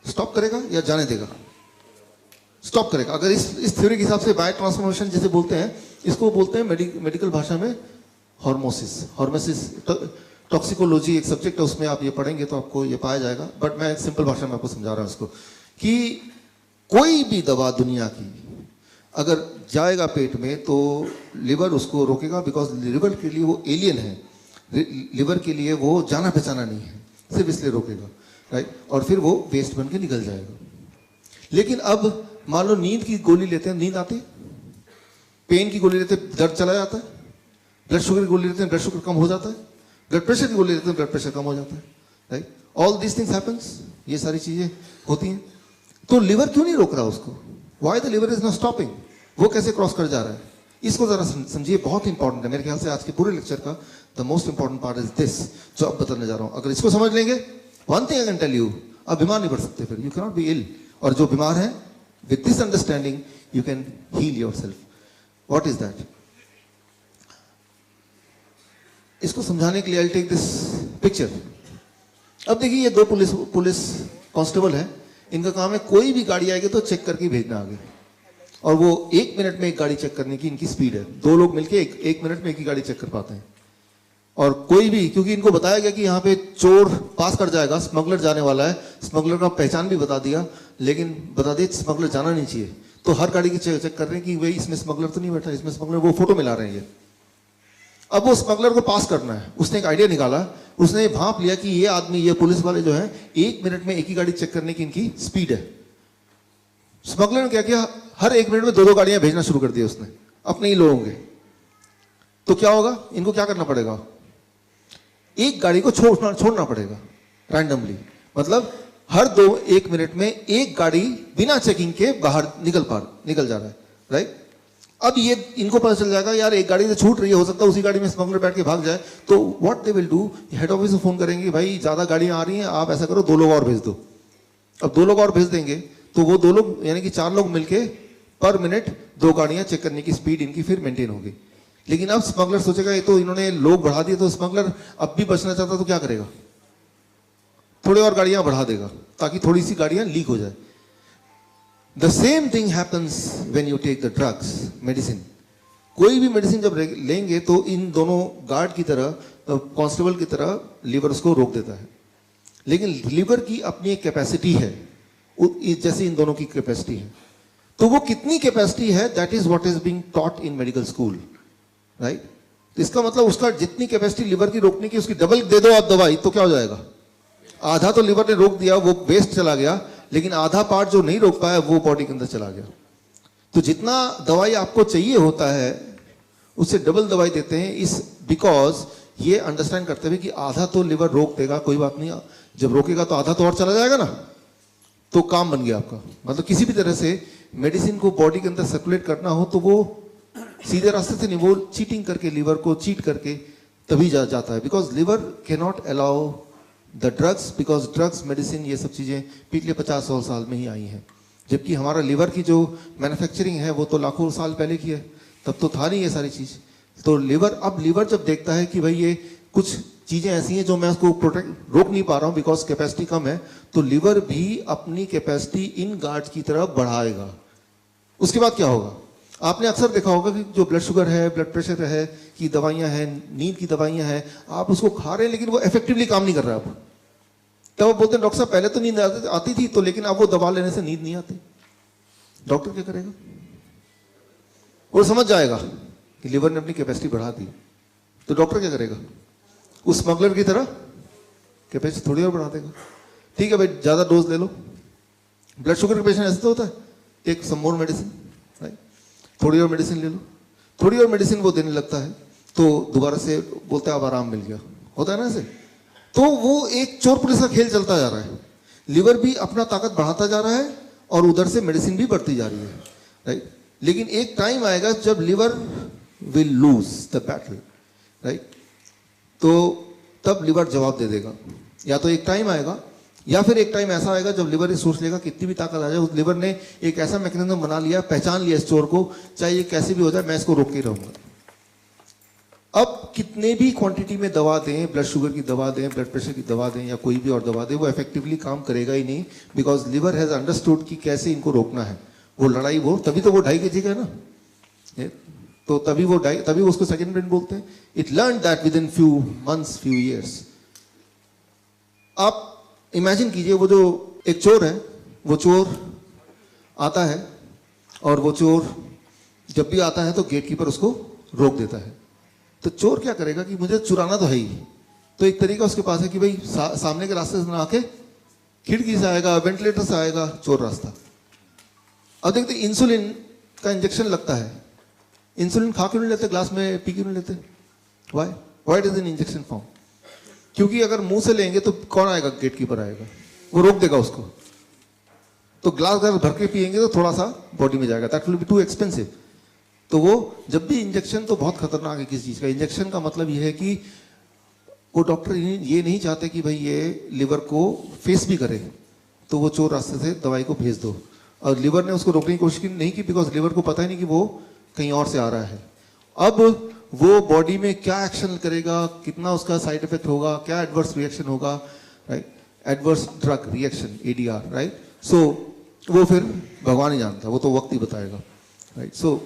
स्टॉप करेगा या जाने देगा? स्टॉप करेगा। अगर इस थ्योरी के हिसाब से बायो ट्रांसफॉर्मेशन जिसे बोलते हैं, इसको बोलते हैं मेडिकल भाषा में हॉर्मोसिस। हॉर्मोसिस टॉक्सिकोलॉजी एक सब्जेक्ट है, उसमें आप ये पढ़ेंगे तो आपको ये पाया जाएगा, बट मैं सिंपल भाषा में आपको समझा रहा हूं इसको कि कोई भी दवा दुनिया की अगर जाएगा पेट में तो लिवर उसको रोकेगा, बिकॉज लिवर के लिए वो एलियन है, लिवर के लिए वो जाना पहचाना नहीं है, सिर्फ इसलिए रोकेगा, राइट? और फिर वो वेस्ट बन के निकल जाएगा। लेकिन अब मान लो नींद की गोली लेते हैं, नींद आती, पेन की गोली लेते हैं, दर्द चला जाता है, ब्लड शुगर की गोली लेते हैं, ब्लड शुगर कम हो जाता है, ब्लड प्रेशर की गोली लेते हैं, ब्लड प्रेशर कम हो जाता है, right? All this things happens, ये सारी चीजें होती हैं। तो लिवर क्यों नहीं रोक रहा उसको? Why the liver is not stopping? वो कैसे क्रॉस कर जा रहा है? इसको जरा समझिए, बहुत इंपॉर्टेंट है। मेरे ख्याल से आज के पूरे लेक्चर का the most important part is this, जो अब बताने जा रहा हूं। अगर इसको समझ लेंगे, one thing I can tell you, आप बीमार नहीं पड़ सकते, फिर you can not be ill. और जो बीमार है, with this understanding you can heal yourself. What is that? इसको समझाने के लिए आई टेक दिस पिक्चर। अब देखिए, ये दो पुलिस कांस्टेबल है, इनका काम है कोई भी गाड़ी आएगी तो चेक करके भेजना आगे, और वो 1 मिनट में एक गाड़ी चेक करने की इनकी स्पीड है। दो लोग मिलके एक मिनट में एक ही गाड़ी चेक कर पाते हैं। और कोई भी, क्योंकि इनको बताया गया कि यहाँ पे चोर पास कर जाएगा, स्मगलर जाने वाला है, स्मगलर का पहचान भी बता दिया, लेकिन बता दिया स्मगलर जाना नहीं चाहिए, तो हर गाड़ी की चेक कर रहे हैं कि भाई इसमें स्मगलर तो नहीं बैठा, इसमें स्मगलर, वो फोटो मिला रहे हैं ये। अब वो स्मगलर को पास करना है, उसने एक आइडिया निकाला, उसने भांप लिया कि ये आदमी, ये पुलिस वाले जो है, 1 मिनट में एक ही गाड़ी चेक करने की इनकी स्पीड है। स्मगलर ने क्या किया, हर 1 मिनट में 2-2 गाड़ियां भेजना शुरू कर दिया उसने, अपने ही लोगों के। तो क्या होगा, इनको क्या करना पड़ेगा, एक गाड़ी को छोड़ना पड़ेगा रैंडमली, मतलब हर 1 मिनट में एक गाड़ी बिना चेकिंग के बाहर निकल जा रहा है, राइट? अब ये इनको पता चल जाएगा यार एक गाड़ी से छूट रही है, हो सकता है उसी गाड़ी में स्मगलर बैठ के भाग जाए, तो what they will do, head office में फोन करेंगे, भाई ज्यादा गाड़ियां आ रही हैं, आप ऐसा करो 2 लोग और भेज दो। अब 2 लोग और भेज देंगे तो वो 2 लोग यानी कि 4 लोग मिलके पर मिनट 2 गाड़ियां चेक करने की स्पीड इनकी फिर मेंटेन होगी। लेकिन अब स्मगलर सोचेगा ये तो इन्होंने लोग बढ़ा दिए, तो स्मगलर अब भी बचना चाहता तो क्या करेगा, थोड़ी और गाड़ियां बढ़ा देगा ताकि थोड़ी सी गाड़ियां लीक हो जाए। The same thing happens when you take the drugs, medicine. कोई भी मेडिसिन जब लेंगे तो इन दोनों गार्ड की तरह, कांस्टेबल की तरह लिवर उसको रोक देता है। लेकिन लिवर की अपनी एक कैपेसिटी है, जैसे इन दोनों की कैपेसिटी है। तो वो कितनी कैपेसिटी है, that is what is being taught in medical school, right? तो इसका मतलब उसका जितनी कैपेसिटी लिवर की रोकने की, उसकी डबल दे दो आप दवाई, तो क्या हो जाएगा, आधा तो लिवर ने रोक दिया, वो वेस्ट चला गया, लेकिन आधा पार्ट जो नहीं रोक पाया वो बॉडी के अंदर चला गया। तो जितना दवाई आपको चाहिए होता है उससे डबल दवाई देते हैं, इस बिकॉज ये अंडरस्टैंड करते हुए कि आधा तो लिवर रोक देगा, कोई बात नहीं, जब रोकेगा तो आधा तो और चला जाएगा ना, तो काम बन गया आपका। मतलब किसी भी तरह से मेडिसिन को बॉडी के अंदर सर्कुलेट करना हो तो वो सीधे रास्ते से नहीं, वो चीटिंग करके, लिवर को चीट करके तभी जाता है, because liver can not allow the drugs, because drugs, medicine, ये सब चीज़ें पिछले 50-100 साल में ही आई हैं, जबकि हमारा लीवर की जो मैन्युफैक्चरिंग है वो तो लाखों साल पहले की है, तब तो था नहीं ये सारी चीज़। तो लीवर, अब लीवर जब देखता है कि भाई ये कुछ चीज़ें ऐसी हैं जो मैं उसको रोक नहीं पा रहा हूँ बिकॉज कैपेसिटी कम है, तो लीवर भी अपनी कैपेसिटी इन गार्ड्स की तरफ बढ़ाएगा। उसके बाद क्या होगा? आपने अक्सर देखा होगा कि जो ब्लड शुगर है, ब्लड प्रेशर है की दवाइयाँ हैं, नींद की दवाइयाँ हैं, आप उसको खा रहे हैं लेकिन वो इफेक्टिवली काम नहीं कर रहा। अब तब वो बोलते हैं डॉक्टर साहब पहले तो नींद आती थी तो, लेकिन अब वो दवा लेने से नींद नहीं आती। डॉक्टर क्या करेगा? वो समझ जाएगा कि लीवर ने अपनी कैपेसिटी बढ़ा दी, तो डॉक्टर क्या करेगा? उस स्मगलर की तरह कैपेसिटी थोड़ी और बढ़ा देगा। ठीक है भाई, ज्यादा डोज ले लो। ब्लड शुगर के पेशेंट ऐसे तो होता है, टेक सम मोर मेडिसिन, राइट, थोड़ी और मेडिसिन ले लो। थोड़ी और मेडिसिन वो देने लगता है तो दोबारा से बोलता है अब आराम मिल गया, होता है ना ऐसे। तो वो एक चोर पुलिस का खेल चलता जा रहा है। लिवर भी अपना ताकत बढ़ाता जा रहा है और उधर से मेडिसिन भी बढ़ती जा रही है, राइट। लेकिन एक टाइम आएगा जब liver will lose the battle, right. तो तब लिवर जवाब दे देगा। या तो एक टाइम आएगा या फिर एक टाइम ऐसा आएगा जब लिवर ये सोच लेगा कितनी भी ताकत आ जाए, उस लिवर ने एक ऐसा मैकेनिज्म बना लिया, पहचान लिया इस चोर को, चाहे ये कैसे भी हो जाए मैं इसको रोक के ही रहूंगा। अब कितने भी क्वांटिटी में दवा दें, ब्लड शुगर की दवा दें, ब्लड प्रेशर की दवा दें या कोई भी और दवा दें, वो इफेक्टिवली काम करेगा ही नहीं, बिकॉज लिवर हैज अंडरस्टूड कि कैसे इनको रोकना है। वो लड़ाई, वो तभी तो वो 2.5 kg का है ना, तो तभी उसको सेकंड ब्रेन बोलते हैं। It learn that with in few months, few years. आप इमेजिन कीजिए, वो जो एक चोर है, वो चोर आता है और वो चोर जब भी आता है तो गेट कीपर उसको रोक देता है। तो चोर क्या करेगा कि मुझे चुराना तो है ही, तो एक तरीका उसके पास है कि भाई सामने के रास्ते से ना आके खिड़की से आएगा, वेंटिलेटर से आएगा चोर रास्ता। अब देखते इंसुलिन का इंजेक्शन लगता है, इंसुलिन खा क्यों नहीं लेते, ग्लास में पी क्यों नहीं लेते? Why it is in injection form? क्योंकि अगर मुंह से लेंगे तो कौन आएगा? गेट कीपर आएगा, वो रोक देगा उसको। तो ग्लास भर के पिएंगे तो थोड़ा सा बॉडी में जाएगा, that will be too expensive. तो वो जब भी इंजेक्शन, तो बहुत खतरनाक है किसी चीज का। इंजेक्शन का मतलब ये है कि वो डॉक्टर ये नहीं चाहते कि भाई ये लिवर को फेस भी करे, तो वो चोर रास्ते से दवाई को भेज दो। और लिवर ने उसको रोकने की कोशिश नहीं की, बिकॉज लिवर को पता ही नहीं कि वो कहीं और से आ रहा है। अब वो बॉडी में क्या एक्शन करेगा, कितना उसका साइड इफेक्ट होगा, क्या एडवर्स रिएक्शन होगा, right, adverse drug reaction, ADR, right. So वो फिर भगवान ही जानता, वो तो वक्त ही बताएगा, right. So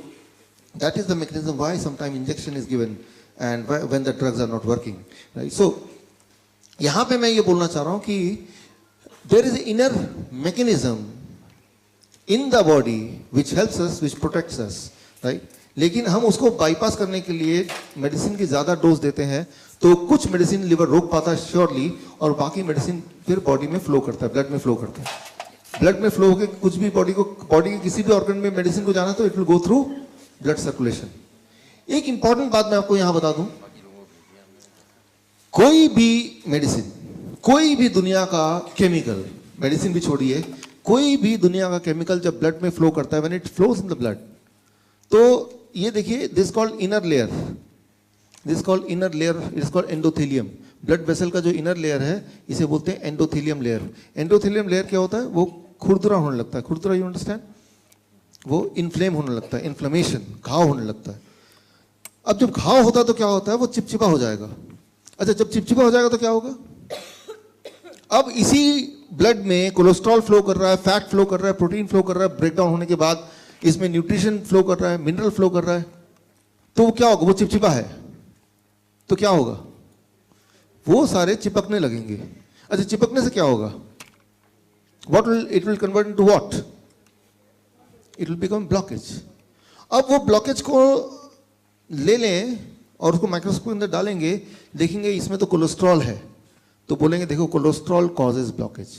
that is the mechanism why sometimes injection is given and when the drugs are not working, right? So यहाँ पे मैं ये बोलना चाह रहा हूँ कि there is an inner mechanism in the body which helps us, which protects us, right? लेकिन हम उसको बाईपास करने के लिए मेडिसिन की ज्यादा डोज देते हैं, तो कुछ मेडिसिन लिवर रोक पाता है श्योरली, और बाकी मेडिसिन फिर बॉडी में फ्लो करता है, ब्लड में फ्लो करता है। ब्लड में फ्लो होकर कुछ भी बॉडी के किसी भी ऑर्गन में मेडिसिन को जाना तो it will go through blood circulation. एक इंपॉर्टेंट बात मैं आपको यहां बता दूं, कोई भी मेडिसिन, कोई भी दुनिया का केमिकल, मेडिसिन भी छोड़िए, कोई भी दुनिया का केमिकल जब ब्लड में फ्लो करता है, when it flows in the blood, तो ये देखिए, this called inner layer, this called inner layer, it is called endothelium. Blood vessel का जो इनर लेयर है इसे बोलते हैं एंडोथेलियम लेयर। एंडोथेलियम लेयर क्या होता है? वो खुरदुरा होने लगता है। खुरदुरा, यू अंडरस्टैंड? वो इन्फ्लेम होने लगता है, इन्फ्लेमेशन, घाव होने लगता है। अब जब घाव होता है तो क्या होता है? वो चिपचिपा हो जाएगा। अच्छा, जब चिपचिपा हो जाएगा तो क्या होगा? अब इसी ब्लड में कोलेस्ट्रॉल फ्लो कर रहा है, फैट फ्लो कर रहा है, प्रोटीन फ्लो कर रहा है, ब्रेकडाउन होने के बाद इसमें न्यूट्रिशन फ्लो कर रहा है, मिनरल फ्लो कर रहा है, तो वो क्या होगा? वो चिपचिपा है तो क्या होगा? वो सारे चिपकने लगेंगे। अच्छा, चिपकने से क्या होगा? What will it will convert into what? It will become blockage. अब वो ब्लॉकेज को ले लें और उसको माइक्रोस्कोप के अंदर डालेंगे, देखेंगे इसमें तो कोलेस्ट्रॉल है, तो बोलेंगे देखो cholesterol causes blockage.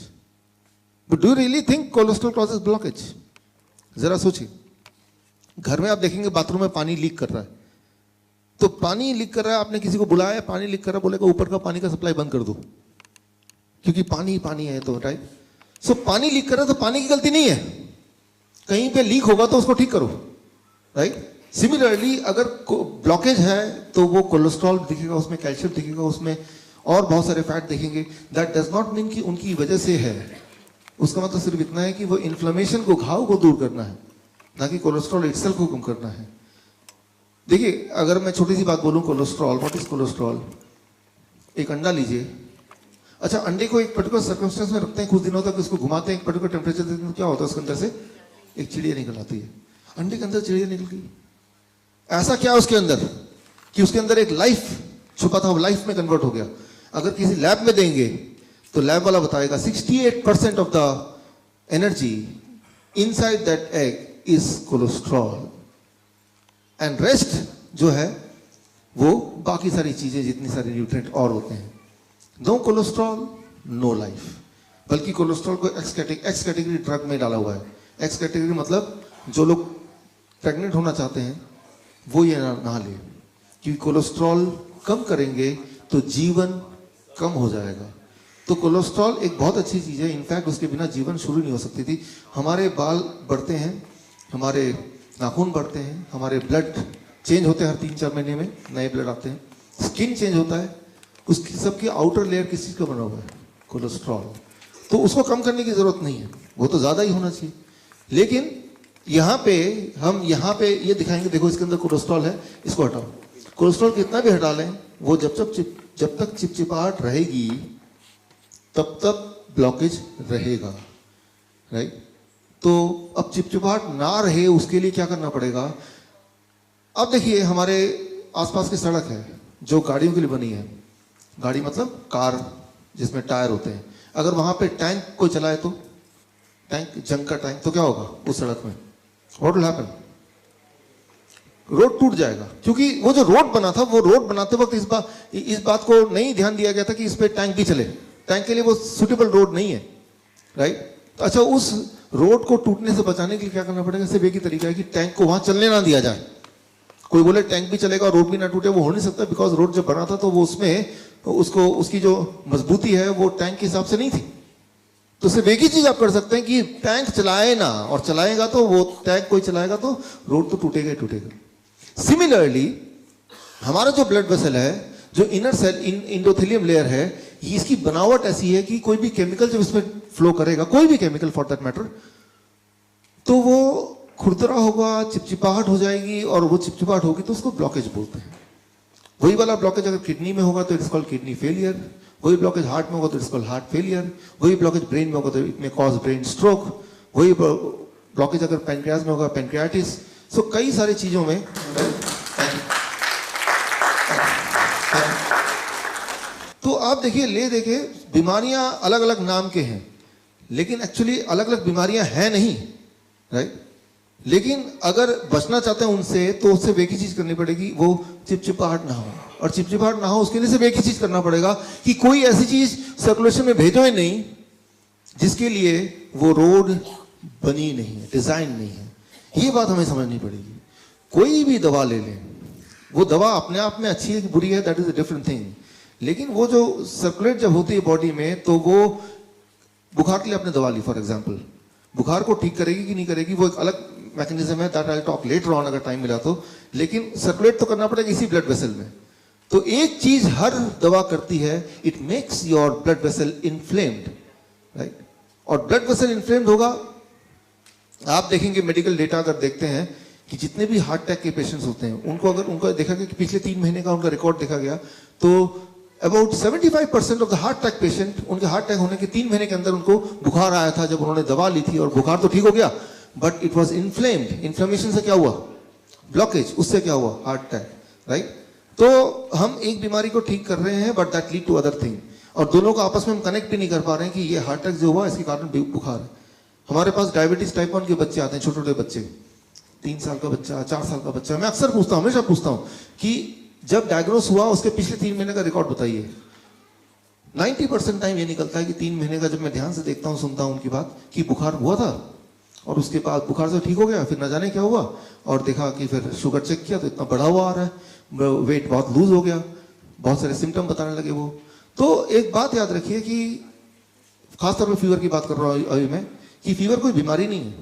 But do you really think cholesterol causes blockage? जरा सोचिए, घर में आप देखेंगे बाथरूम में पानी लीक कर रहा है, तो पानी लीक कर रहा है, आपने किसी को बुलाया, पानी लीक कर रहा है, बोलेगा ऊपर का पानी का सप्लाई बंद कर दो क्योंकि पानी पानी है, तो राइट। सो पानी लीक कर रहा है तो पानी की गलती नहीं है, कहीं पे लीक होगा तो उसको ठीक करो, राइट। सिमिलरली अगर ब्लॉकेज है तो वो कोलेस्ट्रॉल दिखेगा, उसमें कैल्शियम दिखेगा उसमें, और बहुत सारे फैट देखेंगे, दैट डज नॉट मीन कि उनकी वजह से है। उसका मतलब सिर्फ इतना है कि वो इन्फ्लेमेशन को, घाव को दूर करना है, ना कि कोलेस्ट्रॉल इटसेल्फ को कम करना है। देखिए, अगर मैं छोटी सी बात बोलूं, कोलेस्ट्रॉल, व्हाट इज कोलेस्ट्रॉल? एक अंडा लीजिए, अच्छा अंडे को एक पर्टिकुलर सर्कमस्टेंस में रखते हैं, कुछ दिनों तक उसको घुमाते हैं, एक पर्टिकुलर टेम्परेचर देते हैं, तो क्या होता है उसके अंदर से एक चिड़िया निकल आती है। अंडे के अंदर चिड़िया निकल गई, ऐसा क्या उसके अंदर कि उसके अंदर एक लाइफ छुपा था, वो लाइफ में कन्वर्ट हो गया। अगर किसी लैब में देंगे तो लैब वाला बताएगा 68% of the energy inside that egg is cholesterol, and rest जो है वो बाकी सारी चीजें, जितनी सारी न्यूट्रिएंट और होते हैं। No cholesterol no life. बल्कि कोलेस्ट्रॉल को एक्स कैटेगरी ड्रग में डाला हुआ है। एक्स कैटेगरी मतलब जो लोग प्रेग्नेंट होना चाहते हैं वो ये ना ले, क्योंकि कोलेस्ट्रॉल कम करेंगे तो जीवन कम हो जाएगा। तो कोलेस्ट्रॉल एक बहुत अच्छी चीज़ है, इनफैक्ट उसके बिना जीवन शुरू नहीं हो सकती थी। हमारे बाल बढ़ते हैं, हमारे नाखून बढ़ते हैं, हमारे ब्लड चेंज होते हैं, हर 3-4 महीने में नए ब्लड आते हैं, स्किन चेंज होता है, उसकी सबकी आउटर लेयर किस चीज़ का बना हुआ है? कोलेस्ट्रॉल। तो उसको कम करने की जरूरत नहीं है, वो तो ज़्यादा ही होना चाहिए। लेकिन यहाँ पे हम ये दिखाएंगे, देखो इसके अंदर कोलेस्ट्रॉल है, इसको हटाओ। कोलेस्ट्रॉल कितना भी हटा लें, वो जब तक चिपचिपाहट रहेगी तब तक ब्लॉकेज रहेगा, राइट? तो अब चिपचिपाहट ना रहे उसके लिए क्या करना पड़ेगा? अब देखिए, हमारे आसपास की सड़क है जो गाड़ियों के लिए बनी है। गाड़ी मतलब कार जिसमें टायर होते हैं। अगर वहां पे टैंक कोई चलाए तो, टैंक, जंग का टैंक, तो क्या होगा उस सड़क में? What will happen? रोड टूट जाएगा। क्योंकि वो जो रोड बना था, वो रोड बनाते वक्त इस बात को नहीं ध्यान दिया गया था कि इस पे टैंक भी चले। टैंक के लिए वो सुटेबल रोड नहीं है, राइट? तो अच्छा, उस रोड को टूटने से बचाने के लिए क्या करना पड़ेगा? सिर्फ एक ही तरीका है कि टैंक को वहां चलने ना दिया जाए। कोई बोले टैंक भी चलेगा रोड भी ना टूटे, वो हो नहीं सकता, बिकॉज रोड जब बना था तो वो उसकी जो मजबूती है वो टैंक के हिसाब से नहीं थी। तो सिर्फ एक ही चीज आप कर सकते हैं कि टैंक चलाए ना, और चलाएगा तो वो टैंक कोई चलाएगा तो रोड तो टूटेगा ही टूटेगा। सिमिलरली हमारा जो ब्लड वेसल है, जो इनर सेल इंडोथेलियम लेयर है, इसकी बनावट ऐसी है कि कोई भी केमिकल जब इसमें फ्लो करेगा, कोई भी केमिकल फॉर दैट मैटर, तो वो खुरदरा होगा, चिपचिपाहट हो जाएगी, और वो चिपचिपाहट होगी तो उसको ब्लॉकेज बोलते हैं। वही वाला ब्लॉकेज अगर किडनी में होगा तो इट्स कॉल्ड किडनी फेलियर, वही ब्लॉकेज हार्ट में होगा तो इट्स कॉल्ड हार्ट फेलियर, वही ब्लॉकेज ब्रेन में होगा तो it may cause brain stroke, वही ब्लॉकेज अगर पैनक्रियाज में होगा पैनक्रियाटिस। सो कई सारी चीजों में तो आप देखिए बीमारियां अलग अलग नाम के हैं, लेकिन एक्चुअली अलग अलग बीमारियां हैं नहीं, राइट? लेकिन अगर बचना चाहते हैं उनसे तो उससे एक ही चीज करनी पड़ेगी, वो चिपचिपाहट ना हो। और चिपचिपाहट ना हो उसके लिए सिर्फ एक ही चीज करना पड़ेगा कि कोई ऐसी चीज सर्कुलेशन में भेजो ही नहीं जिसके लिए वो रोड बनी नहीं है, डिजाइन नहीं है। ये बात हमें समझनी पड़ेगी। कोई भी दवा ले लें, वो दवा अपने आप में अच्छी है कि बुरी है, that is a different thing, लेकिन वो जो सर्कुलेट जब होती है बॉडी में, तो वो बुखार के लिए आपने दवा ली फॉर एग्जाम्पल, बुखार को ठीक करेगी कि नहीं करेगी वो एक अलग मैकेनिज्म है, that I talk later on अगर टाइम मिला तो। लेकिन सर्कुलेट तो करना पड़ेगा इसी ब्लड वेसल में। तो एक चीज हर दवा करती है, it makes your blood vessel inflamed, right? और ब्लड वेसल इन्फ्लेम्ड होगा, आप देखेंगे मेडिकल डेटा अगर देखते हैं कि जितने भी हार्ट अटैक के पेशेंट्स होते हैं उनको अगर उनका देखा गया कि पिछले 3 महीने का उनका रिकॉर्ड देखा गया, तो about 75% of the heart attack patient, उनके हार्ट अटैक होने के 3 महीने के अंदर उनको बुखार आया था जब उन्होंने दवा ली थी, और बुखार तो ठीक हो गया but it was inflamed. Inflammation से क्या हुआ? ब्लॉकेज, उससे क्या हुआ? Heart attack, right? तो हम एक बीमारी को ठीक कर रहे हैं but that lead to other thing, और दोनों को आपस में हम कनेक्ट भी नहीं कर पा रहे हैं कि ये हार्ट अटैक जो हुआ इसके कारण बुखार है। हमारे पास डायबिटीज टाइप 1 के बच्चे आते हैं, छोटे छोटे बच्चे, 3 साल का बच्चा, 4 साल का बच्चा। मैं अक्सर पूछता हूँ, हमेशा पूछता हूँ कि जब डायग्नोस हुआ उसके पिछले 3 महीने का रिकॉर्ड बताइए। 90% टाइम ये निकलता है कि 3 महीने का, जब मैं ध्यान से देखता हूँ, सुनता हूँ उनकी बात, कि बुखार हुआ था और उसके बाद बुखार से ठीक हो गया, फिर न जाने क्या हुआ, और देखा कि फिर शुगर चेक किया तो इतना बढ़ा हुआ आ रहा है, वेट बहुत लूज हो गया, बहुत सारे सिम्टम बताने लगे वो। तो एक बात याद रखिए कि खासतौर पर फीवर की बात कर रहा हूँ अभी मैं, कि फीवर कोई बीमारी नहीं है,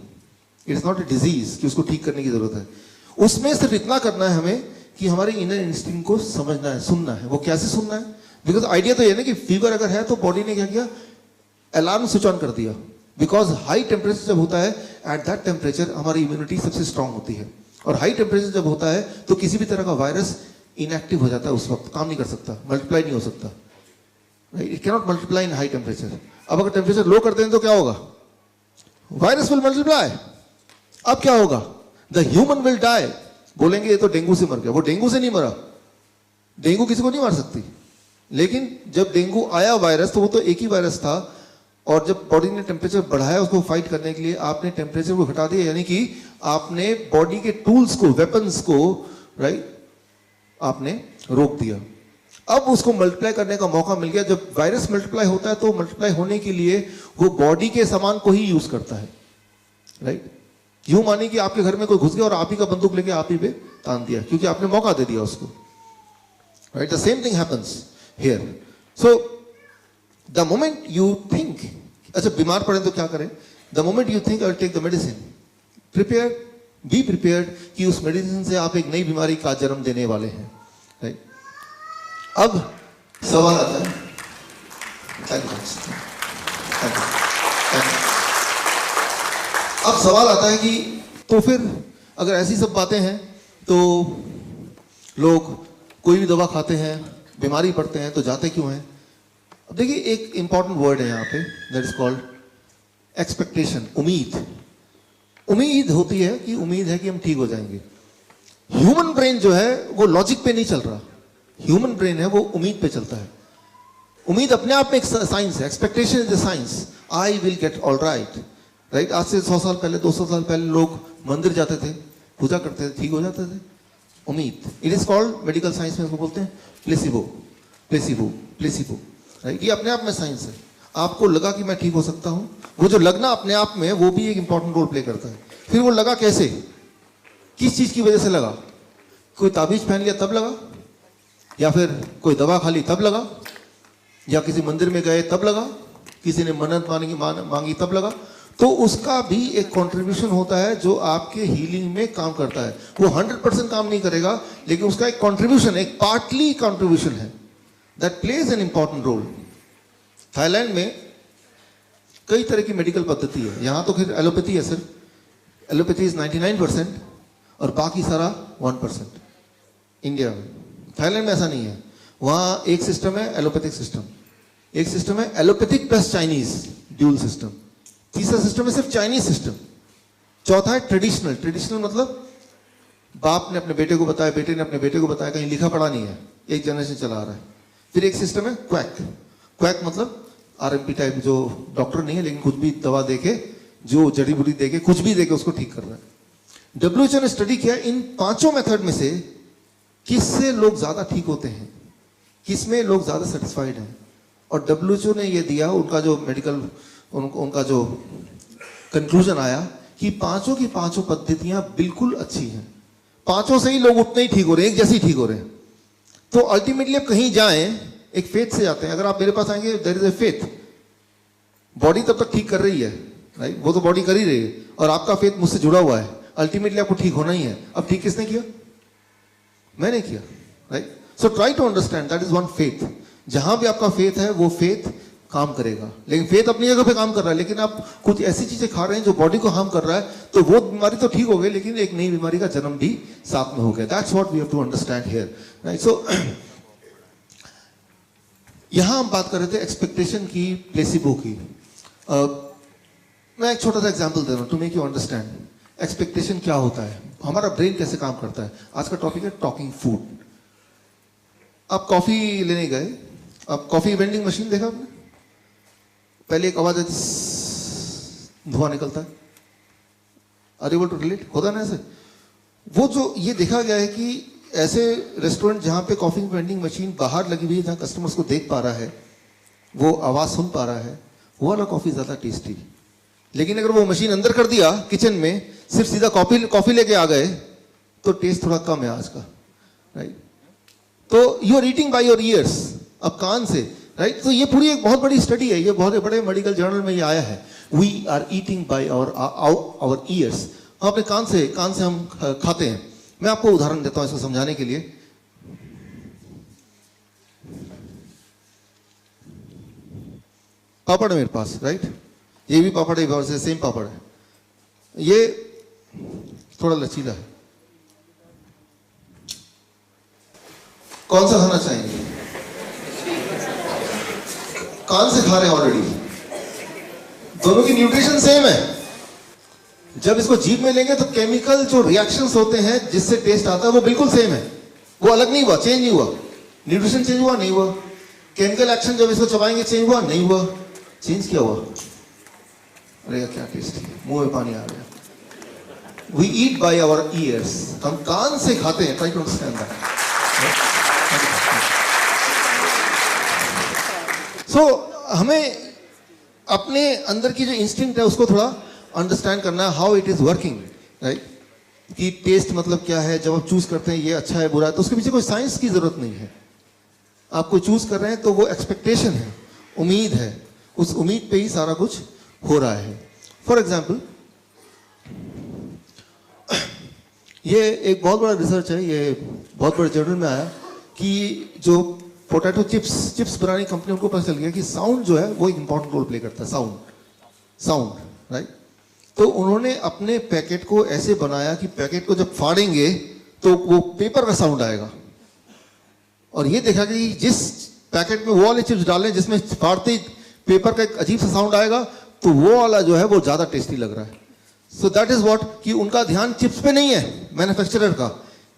it is not a disease कि उसको ठीक करने की जरूरत है। उसमें सिर्फ इतना करना है हमें कि हमारे इनर इंस्टिंक्ट को समझना है, सुनना है। वो कैसे सुनना है? बिकॉज आइडिया तो ये ना कि फीवर अगर है तो बॉडी ने क्या किया, अलार्म स्विच ऑन कर दिया। बिकॉज हाई टेम्परेचर जब होता है, एट दैट टेम्परेचर हमारी इम्यूनिटी सबसे स्ट्रांग होती है, और हाई टेम्परेचर जब होता है तो किसी भी तरह का वायरस इनएक्टिव हो जाता है, उस वक्त काम नहीं कर सकता, मल्टीप्लाई नहीं हो सकता, it can not multiply in high temperature. अब अगर टेम्परेचर लो कर दें तो क्या होगा, वायरस विल मल्टीप्लाई। अब क्या होगा, द ह्यूमन विल डाई। बोलेंगे ये तो डेंगू से मर गया, वो डेंगू से नहीं मरा, डेंगू किसी को नहीं मार सकती, लेकिन जब डेंगू आया वायरस तो वो तो एक ही वायरस था, और जब बॉडी ने टेम्परेचर बढ़ाया उसको फाइट करने के लिए, आपने टेम्परेचर को घटा दिया, यानी कि आपने बॉडी के टूल्स को, वेपन्स को, राइट, आपने रोक दिया। अब उसको मल्टीप्लाई करने का मौका मिल गया। जब वायरस मल्टीप्लाई होता है तो मल्टीप्लाई होने के लिए वो बॉडी के सामान को ही यूज करता है, राइट। यूं मानिए कि आपके घर में कोई घुस गया और आप ही का बंदूक लेके आप ही पे तान दिया, क्योंकि आपने मौका दे दिया उसको, right. The same thing happens here. So the moment you think, अच्छा बीमार पड़े तो क्या करें, the moment you think I will take the medicine, prepare, be prepared कि उस मेडिसिन से आप एक नई बीमारी का जन्म देने वाले हैं, राइट। अब सवाल आता है, अब सवाल आता है कि तो फिर अगर ऐसी सब बातें हैं तो लोग कोई भी दवा खाते हैं, बीमारी पड़ते हैं, तो जाते क्यों हैं। अब देखिए एक इंपॉर्टेंट वर्ड है यहाँ पे, दैट इज कॉल्ड एक्सपेक्टेशन, उम्मीद। उम्मीद होती है कि उम्मीद है कि हम ठीक हो जाएंगे। ह्यूमन ब्रेन जो है वो लॉजिक पे नहीं चल रहा, ह्यूमन ब्रेन है वो उम्मीद पे चलता है। उम्मीद अपने आप में एक साइंस है, expectation is the science, I will get all right, right. आज से 100 साल पहले, 200 साल पहले लोग मंदिर जाते थे, पूजा करते थे, ठीक हो जाते थे। उम्मीद, it is called, medical science में उसको बोलते हैं प्लेसिबो, प्लेसिबो, प्लेसिबो, राइट। ये अपने आप में साइंस है। आपको लगा कि मैं ठीक हो सकता हूं, वो जो लगना अपने आप में वो भी एक इंपॉर्टेंट रोल प्ले करता है। फिर वो लगा कैसे, किस चीज की वजह से लगा, कोई ताबीज पहन लिया तब लगा, या फिर कोई दवा खा ली तब लगा, या किसी मंदिर में गए तब लगा, किसी ने मन्नत मांगी तब लगा। तो उसका भी एक कंट्रीब्यूशन होता है जो आपके हीलिंग में काम करता है। वो 100% काम नहीं करेगा, लेकिन उसका एक कंट्रीब्यूशन, एक पार्टली कंट्रीब्यूशन है, that plays an important role. Thailand में कई तरह की मेडिकल पद्धति है, यहां तो फिर एलोपैथी है, सिर्फ एलोपैथी इज 99% और बाकी सारा 1%। इंडिया में, थाईलैंड में ऐसा नहीं है। वहां एक सिस्टम है एलोपैथिक सिस्टम, एक सिस्टम है allopathic plus Chinese, dual system, तीसरा सिस्टम है सिर्फ चाइनीज सिस्टम, चौथा है ट्रेडिशनल। ट्रेडिशनल मतलब बाप ने अपने बेटे को बताया, बेटे ने अपने बेटे को बताया, कहीं लिखा पढ़ा नहीं है, एक जनरेशन चला आ रहा है। फिर एक सिस्टम है क्वैक, क्वैक मतलब आरएमपी टाइप, जो डॉक्टर नहीं है लेकिन कुछ भी दवा देके, जो जड़ी बूटी देके, कुछ भी देके उसको ठीक कर रहा है। डब्ल्यूएचओ ने स्टडी किया इन पांचों मेथड में से किससे लोग ज्यादा ठीक होते हैं, किसमें लोग ज्यादा सेटिस्फाइड हैं। और डब्ल्यूएचओ ने ये दिया, उनका जो मेडिकल, उनका जो कंक्लूजन आया कि पांचों की पांचों पद्धतियां बिल्कुल अच्छी हैं, पांचों से ही लोग उतने ही ठीक हो रहे हैं, एक जैसे ही ठीक हो रहे हैं। तो अल्टीमेटली आप कहीं जाएं, एक फेथ से जाते हैं। अगर आप मेरे पास आएंगे, there is a faith, body तब तक ठीक कर रही है, राइट, वो तो बॉडी कर ही रही है, और आपका फेथ मुझसे जुड़ा हुआ है, अल्टीमेटली आपको ठीक होना ही है। अब ठीक किसने किया, मैंने किया, right. So try to understand, that is one faith. जहां भी आपका फेथ है वो फेथ काम करेगा, लेकिन फेथ अपनी जगह पे काम कर रहा है, लेकिन आप कुछ ऐसी चीजें खा रहे हैं जो बॉडी को हार्म कर रहा है, तो वो बीमारी तो ठीक हो गई, लेकिन एक नई बीमारी का जन्म भी साथ में हो गया। That's what we have to understand here, right. So यहां हम बात कर रहे थे एक्सपेक्टेशन की, प्लेसिबो की। मैं एक छोटा सा एग्जांपल दे रहा हूं to make you understand expectation क्या होता है, हमारा ब्रेन कैसे काम करता है। आज का टॉपिक है टॉकिंग फूड। आप कॉफी लेने गए, आप कॉफी वेंडिंग मशीन देखा आपने, पहले एक आवाज आती, धुआं निकलता है, are you able to relate, होता ना ऐसे। वो जो ये देखा गया है कि ऐसे रेस्टोरेंट जहां पे कॉफी वेंडिंग मशीन बाहर लगी हुई है, जहां कस्टमर्स को देख पा रहा है, वो आवाज सुन पा रहा है, वो वाला कॉफी ज्यादा टेस्टी। लेकिन अगर वो मशीन अंदर कर दिया किचन में, सिर्फ सीधा कॉफी लेके आ गए, तो टेस्ट थोड़ा कम है आज का, राइट। तो you are eating by your ears, अब कान से, राइट। तो ये पूरी एक बहुत बड़ी स्टडी है, ये बहुत बड़े मेडिकल जर्नल में ये आया है। We are eating by our ears, हम अपने कान से हम खाते हैं। मैं आपको उदाहरण देता हूं इसको समझाने के लिए। पापड़ है मेरे पास, राइट, ये भी पापड़ है से सेम पापड़ है, ये थोड़ा लचीला है, कौन सा खाना चाहेंगे? कान से खा रहे हैं ऑलरेडी, दोनों की न्यूट्रिशन सेम है। जब इसको जीभ में लेंगे तो केमिकल जो रिएक्शंस होते हैं जिससे टेस्ट आता है वो बिल्कुल सेम है, वो अलग नहीं हुआ, चेंज नहीं हुआ। न्यूट्रिशन चेंज हुआ नहीं हुआ, केमिकल एक्शन जब इसको चबाएंगे चेंज हुआ नहीं हुआ, चेंज क्या हुआ? अरे क्या टेस्ट है, मुंह में पानी आ गया। We eat by our ears, हम कान से खाते हैं। Try to understand that. So हमें अपने अंदर की जो इंस्टिंक्ट है उसको थोड़ा अंडरस्टैंड करना है, how it is working, right, कि टेस्ट मतलब क्या है। जब आप चूज करते हैं ये अच्छा है बुरा है, तो उसके पीछे कोई साइंस की जरूरत नहीं है। आप कोई चूज कर रहे हैं तो वो एक्सपेक्टेशन है, उम्मीद है, उस उम्मीद पे ही सारा कुछ हो रहा है। फॉर एग्जाम्पल, ये एक बहुत बड़ा रिसर्च है, ये बहुत बड़े जर्नल में आया कि जो पोटैटो चिप्स बनाने की कंपनी, उनको पता चल गया कि साउंड जो है वो एक इंपॉर्टेंट रोल प्ले करता है। Sound, right. तो उन्होंने अपने पैकेट को ऐसे बनाया कि पैकेट को जब फाड़ेंगे तो वो पेपर का साउंड आएगा, और ये देखा कि जिस पैकेट में वो वाले चिप्स डालें जिसमें फाड़ते ही पेपर का एक अजीब सा साउंड आएगा, तो वो वाला जो है वो ज्यादा टेस्टी लग रहा है। सो दैट इज व्हाट, कि उनका ध्यान चिप्स पे नहीं है मैन्युफैक्चरर का,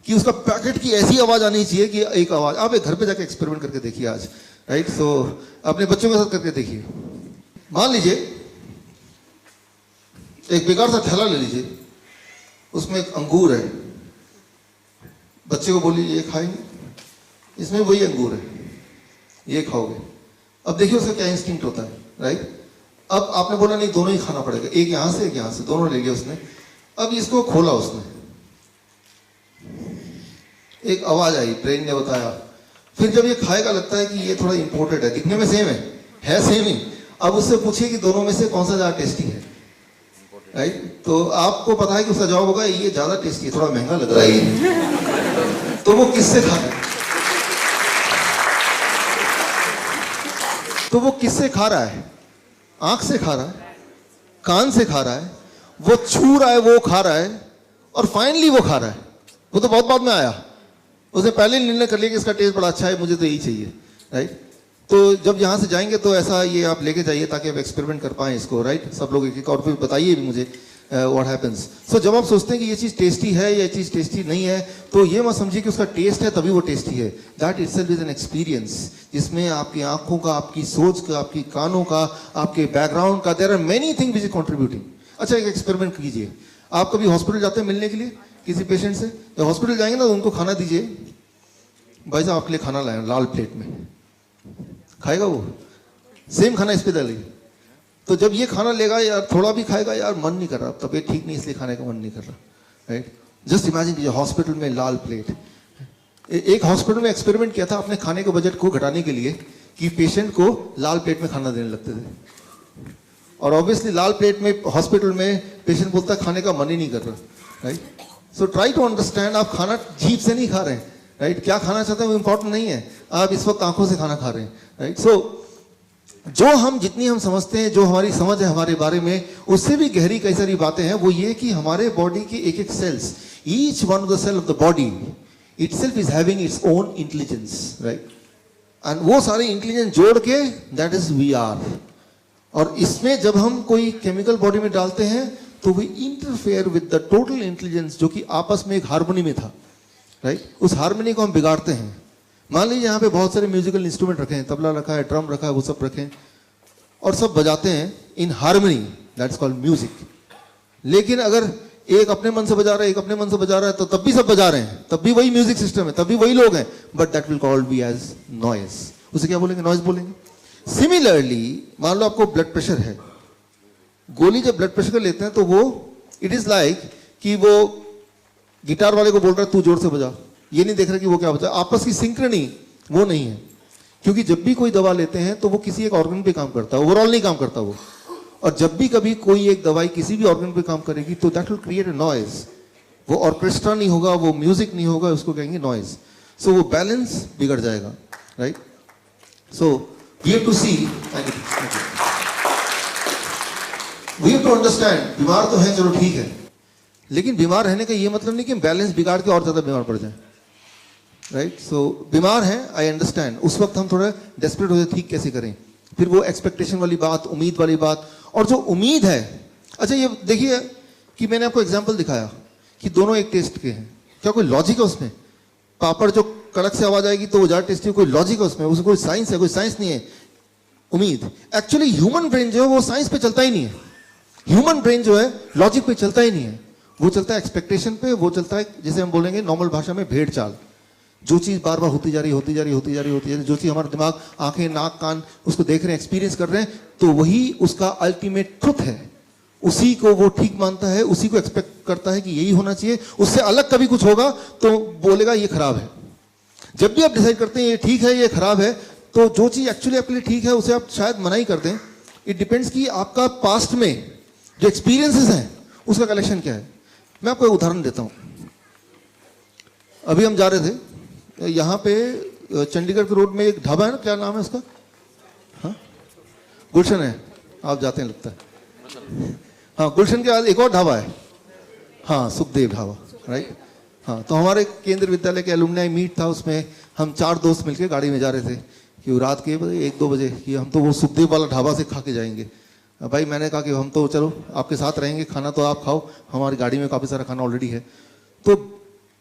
कि उसका पैकेट की ऐसी आवाज आनी चाहिए कि एक आवाज। आप एक घर पे जाके एक्सपेरिमेंट करके देखिए आज, राइट। सो अपने बच्चों के साथ करके देखिए। मान लीजिए एक बेकार सा थैला ले लीजिए, उसमें एक अंगूर है, बच्चे को बोलिए ये खाएंगे, इसमें वही अंगूर है, ये खाओगे। अब देखिए उसका क्या इंस्टिंक्ट होता है, राइट। अब आपने बोला नहीं दोनों ही खाना पड़ेगा, एक यहां से एक यहां से, दोनों ले लिया उसने। अब इसको खोला उसने, एक आवाज आई, ब्रेन ने बताया। फिर जब ये खाएगा लगता है कि ये थोड़ा इंपोर्टेड है, दिखने में सेम है सेम ही। अब उससे पूछिए कि दोनों में से कौन सा ज्यादा टेस्टी है, राइट। तो आपको पता है कि उसका जवाब होगा ये ज्यादा टेस्टी है, थोड़ा महंगा लग रहा है ये। तो वो किससे खा रहा है? तो वो किससे खा रहा है? आंख से खा रहा है, कान से खा रहा है, वो छू रहा है, वो खा रहा है, और फाइनली वो खा रहा है। वो तो बहुत बाद में आया, उसने पहले निर्णय कर लिया कि इसका टेस्ट बड़ा अच्छा है, मुझे तो यही चाहिए, राइट। तो जब यहाँ से जाएंगे तो ऐसा ये आप लेके जाइए ताकि आप एक्सपेरिमेंट कर पाएं इसको, राइट। सब लोग एक एक और फिर बताइए भी मुझे व्हाट हैपेंस। सो जब आप सोचते हैं कि ये चीज़ टेस्टी है, ये चीज़ टेस्टी नहीं है, तो ये मत समझिए कि उसका टेस्ट है तभी वो टेस्टी है। That itself is an experience, जिसमें आपकी आंखों का, आपकी सोच का, आपकी कानों का, आपके बैकग्राउंड का, there are many thing which is contributing. अच्छा, एक एक्सपेरिमेंट कीजिए। आप कभी हॉस्पिटल जाते हैं मिलने के लिए किसी पेशेंट से? जब हॉस्पिटल जाएंगे ना तो उनको खाना दीजिए, भाई साहब आपके लिए खाना लाए लाल प्लेट में, खाएगा वो? सेम खाना इस पे डालिए, तो जब ये खाना लेगा यार थोड़ा भी खाएगा, यार मन नहीं कर रहा, तबीयत ठीक नहीं इसलिए खाने का मन नहीं कर रहा, राइट। जस्ट इमेजिन कीजिए हॉस्पिटल में लाल प्लेट। एक हॉस्पिटल में एक्सपेरिमेंट किया था अपने खाने के बजट को घटाने के लिए, कि पेशेंट को लाल प्लेट में खाना देने लगते थे, और ऑब्वियसली लाल प्लेट में हॉस्पिटल में पेशेंट बोलता है खाने का मन ही नहीं कर रहा, right. So try to understand, आप खाना जीभ से नहीं खा रहे हैं, राइट। क्या खाना चाहते हैं वो इंपॉर्टेंट नहीं है, आप इस वक्त आंखों से खाना खा रहे हैं, राइट। सो जो हम जितनी हम समझते हैं, जो हमारी समझ है हमारे बारे में, उससे भी गहरी कई सारी बातें हैं। वो ये कि हमारे बॉडी की एक एक cells, each one of the cell of the body itself is having its own intelligence, right. And वो सारे इंटेलिजेंस जोड़ के दैट इज वी आर। और इसमें जब हम कोई केमिकल बॉडी में डालते हैं तो we interfere with the total intelligence, जो कि आपस में एक हार्मनी में था, राइट। उस हार्मनी को हम बिगाड़ते हैं। मान लीजिए यहाँ पे बहुत सारे म्यूजिकल इंस्ट्रूमेंट रखे हैं, तबला रखा है, ड्रम रखा है, वो सब रखे हैं, और सब बजाते हैं in harmony, that's called music. लेकिन अगर एक अपने मन से बजा रहा है, एक अपने मन से बजा रहा है, तो तब भी सब बजा रहे हैं, तब भी वही म्यूजिक सिस्टम है, तब भी वही लोग हैं, but that will called be as noise. उसे क्या बोलेंगे? नॉइज बोलेंगे। सिमिलरली मान लो आपको ब्लड प्रेशर है, गोली जब ब्लड प्रेशर का लेते हैं तो वो इट इज लाइक कि वो गिटार वाले को बोल रहा है तू जोर से बजा, ये नहीं देख रहा कि वो क्या बजा। आपस की सिंक्रनी वो नहीं है, क्योंकि जब भी कोई दवा लेते हैं तो वो किसी एक ऑर्गन पे काम करता है, ओवरऑल नहीं काम करता वो। और जब भी कभी कोई एक दवाई किसी भी ऑर्गन पे काम करेगी तो that will create a noise. वो ऑर्केस्ट्रा नहीं होगा, वो म्यूजिक नहीं होगा, उसको कहेंगे नॉइज। सो वो बैलेंस बिगड़ जाएगा, right. So we have to see. To understand, बीमार तो है, चलो ठीक है, लेकिन बीमार रहने का ये मतलब नहीं कि बैलेंस बिगाड़ के और ज्यादा बीमार पड़ जाए, राइट? सो बीमार है, आई अंडरस्टैंड, उस वक्त हम थोड़ा डेस्परेट हो जाए, ठीक कैसे करें? फिर वो एक्सपेक्टेशन वाली बात, उम्मीद वाली बात, और जो उम्मीद है, अच्छा ये देखिए कि मैंने आपको एग्जाम्पल दिखाया कि दोनों एक टेस्ट के हैं, क्या कोई लॉजिक है उसमें? पापड़ जो कड़क से आवाज आएगी तो वो ज्यादा टेस्टी, कोई लॉजिक है उसमें? उसमें कोई साइंस है? कोई साइंस नहीं है। उम्मीद, एक्चुअली ह्यूमन ब्रेन जो है वो साइंस पे चलता ही नहीं है। ह्यूमन ब्रेन जो है लॉजिक पे चलता ही नहीं है, वो चलता है एक्सपेक्टेशन पे, वो चलता है जैसे हम बोलेंगे नॉर्मल भाषा में भेड़ चाल। जो चीज बार बार होती जा रही, होती जा रही, होती जा रही, होती जा रही, जो चीज हमारा दिमाग, आंखें, नाक, कान उसको देख रहे हैं, एक्सपीरियंस कर रहे हैं, तो वही उसका अल्टीमेट ट्रुथ है। उसी को वो ठीक मानता है, उसी को एक्सपेक्ट करता है कि यही होना चाहिए। उससे अलग कभी कुछ होगा तो बोलेगा ये खराब है। जब भी आप डिसाइड करते हैं ये ठीक है, ये खराब है, तो जो चीज एक्चुअली आपके लिए ठीक है उसे आप शायद मना ही कर दें। इट डिपेंड्स कि आपका पास्ट में जो एक्सपीरियंसेस हैं उसका कलेक्शन क्या है। मैं आपको एक उदाहरण देता हूं। अभी हम जा रहे थे यहाँ पे चंडीगढ़ के रोड में एक ढाबा है ना, क्या नाम है उसका? हाँ, गुलशन है, आप जाते हैं लगता है। हाँ, गुलशन के बाद एक और ढाबा है, हाँ, सुखदेव ढाबा, राइट? हाँ, तो हमारे केंद्रीय विद्यालय के एलुमनाई मीट था, उसमें हम 4 दोस्त मिलकर गाड़ी में जा रहे थे कि रात के 1-2 बजे कि हम तो वो सुखदेव वाला ढाबा से खा के जाएंगे। भाई मैंने कहा कि हम तो चलो आपके साथ रहेंगे, खाना तो आप खाओ, हमारी गाड़ी में काफ़ी सारा खाना ऑलरेडी है। तो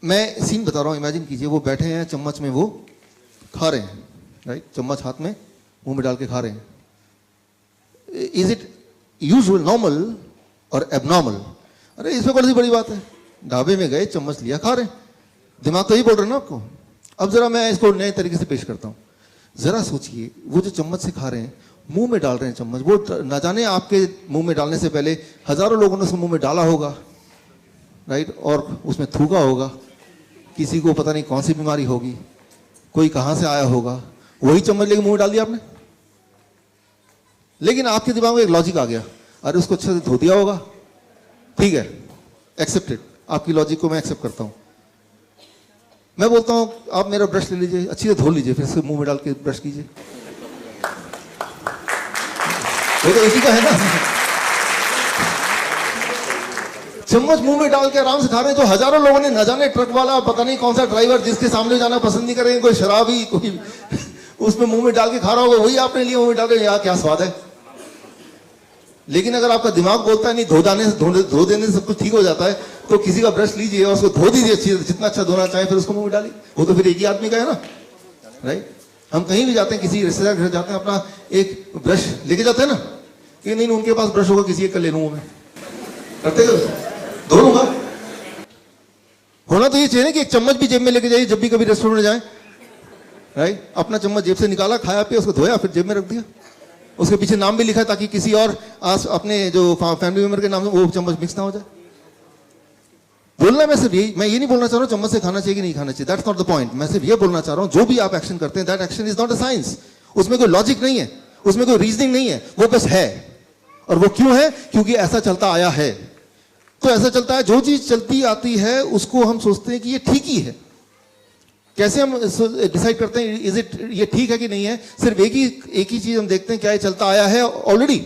मैं सीन बता रहा हूँ, इमेजिन कीजिए वो बैठे हैं, चम्मच में वो खा रहे हैं, राइट? चम्मच हाथ में मुंह में डाल के खा रहे हैं। इज इट यूजुअल, नॉर्मल और एबनॉर्मल? अरे इसमें कौन सी बड़ी बात है? ढाबे में गए, चम्मच लिया, खा रहे हैं, दिमाग तो यही बोल रहे हैं ना आपको। अब जरा मैं इसको नए तरीके से पेश करता हूँ। जरा सोचिए, वो जो चम्मच से खा रहे हैं, मुंह में डाल रहे हैं चम्मच, वो न जाने आपके मुंह में डालने से पहले हजारों लोगों ने उसको मुंह में डाला होगा, राइट? और उसमें थूका होगा, किसी को पता नहीं कौन सी बीमारी होगी, कोई कहां से आया होगा, वही चम्मच लेके मुंह में डाल दिया आपने। लेकिन आपके दिमाग में एक लॉजिक आ गया, अरे उसको अच्छे से धो दिया होगा, ठीक है, एक्सेप्टेड, आपकी लॉजिक को मैं एक्सेप्ट करता हूं। मैं बोलता हूं आप मेरा ब्रश ले लीजिए, अच्छी से धो लीजिए, फिर से मुंह में डाल के ब्रश कीजिए। वो तो इसी का है ना। चम्मच मुंह में डाल के आराम से खा रहे हैं, जो हजारों लोगों ने, न जाने ट्रक वाला, पता नहीं कौन सा ड्राइवर, जिसके सामने जाना पसंद नहीं करेंगे, कोई शराबी, कोई उसमें मुंह में डाल के खा रहा होगा, वही आपने लिए मुंह में डाल के, यार क्या स्वाद है। लेकिन अगर आपका दिमाग बोलता है नहीं, धो देने से सब कुछ ठीक हो जाता है, तो किसी का ब्रश लीजिए और उसको धो दीजिए अच्छी, जितना अच्छा धोना चाहे, फिर उसको मुंह में डालिए। वो तो फिर एक ही आदमी का है ना, राइट? हम कहीं भी जाते हैं, किसी रिश्तेदार घर जाते हैं, अपना एक ब्रश लेके जाते हैं ना, कि नहीं उनके पास ब्रश होगा, किसी एक का ले लूंगा मैं, करते धो लूंगा। होना तो ये चाहिए कि एक चम्मच भी जेब में लेके जाइए जब भी कभी रेस्टोरेंट में जाए, राइट? अपना चम्मच जेब से निकाला, खाया पिया, उसको धोया, फिर जेब में रख दिया, उसके पीछे नाम भी लिखा है ताकि किसी और अपने जो फैमिली मेंबर के नाम से वो चम्मच मिक्स ना हो जाए। बोलना मैं सिर्फ यही, मैं ये नहीं बोलना चाह रहा हूँ चम्मच से खाना चाहिए कि नहीं खाना चाहिए, दैट्स नॉट द पॉइंट। मैं सिर्फ ये बोलना चाह रहा हूँ, जो भी आप एक्शन करते हैं, that action is not a science. उसमें कोई लॉजिक नहीं है, उसमें कोई रीजनिंग नहीं है, वो बस है। और वो क्यों है? क्योंकि ऐसा चलता आया है। तो ऐसा चलता है, जो चीज चलती आती है उसको हम सोचते हैं कि ये ठीक ही है। कैसे हम डिसाइड करते हैं इज इट, ये ठीक है कि नहीं है? सिर्फ एक ही चीज हम देखते हैं, क्या ये चलता आया है ऑलरेडी?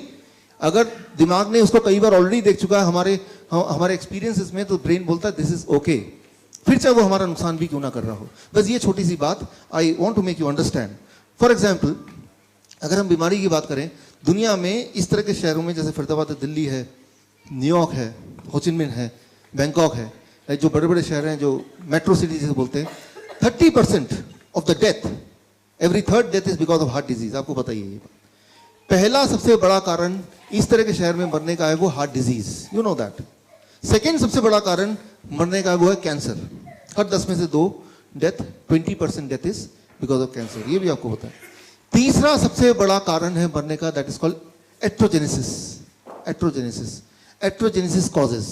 अगर दिमाग ने उसको कई बार ऑलरेडी देख चुका है हमारे एक्सपीरियंसेस में, तो ब्रेन बोलता है दिस इज ओके, फिर चाहे वो हमारा नुकसान भी क्यों ना कर रहा हो। बस ये छोटी सी बात I want to make you understand. For example, अगर हम बीमारी की बात करें, दुनिया में इस तरह के शहरों में जैसे फरीदाबाद, दिल्ली है, न्यूयॉर्क है, होचिनमिन है, बैंकॉक है, जो बड़े बड़े शहर हैं, जो मेट्रो सिटी जिसे बोलते हैं, 30% of the death, every third death is because of heart disease. आपको पता ही है ये बात। पहला सबसे बड़ा कारण इस तरह के शहर में मरने का है वो heart disease, you know that. Second सबसे बड़ा कारण मरने का वो है कैंसर। हर 10 में से 2 death, 20% death is because of cancer, ये भी आपको पता है। तीसरा सबसे बड़ा कारण है मरने का, दैट इज कॉल्ड एट्रोजेनेसिस। एट्रोजेनेसिस कॉजेज।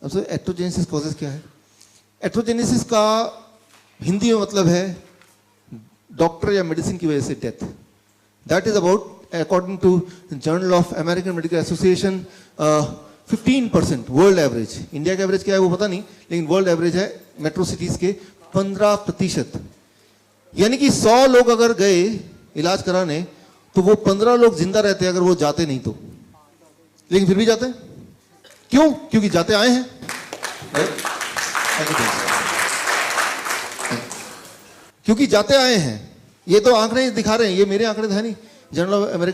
अब एट्रोजेनेसिस कॉजेज क्या है? एट्रोजेनेसिस का हिंदी में मतलब है डॉक्टर या मेडिसिन की वजह से death. That is about, according to journal of American medical association, 15%। World average, India का एवरेज क्या है वो पता नहीं, लेकिन वर्ल्ड एवरेज है मेट्रो सिटीज के 15%। यानी कि 100 लोग अगर गए इलाज कराने, तो वो 15 लोग जिंदा रहते अगर वो जाते नहीं तो। लेकिन फिर भी जाते हैं। क्यों? क्योंकि जाते आए हैं। क्योंकि जाते आए हैं। ये तो आंकड़े दिखा रहे हैं, ये मेरे आंकड़े तो है नहीं, जनरल ऑफ अमेरिकन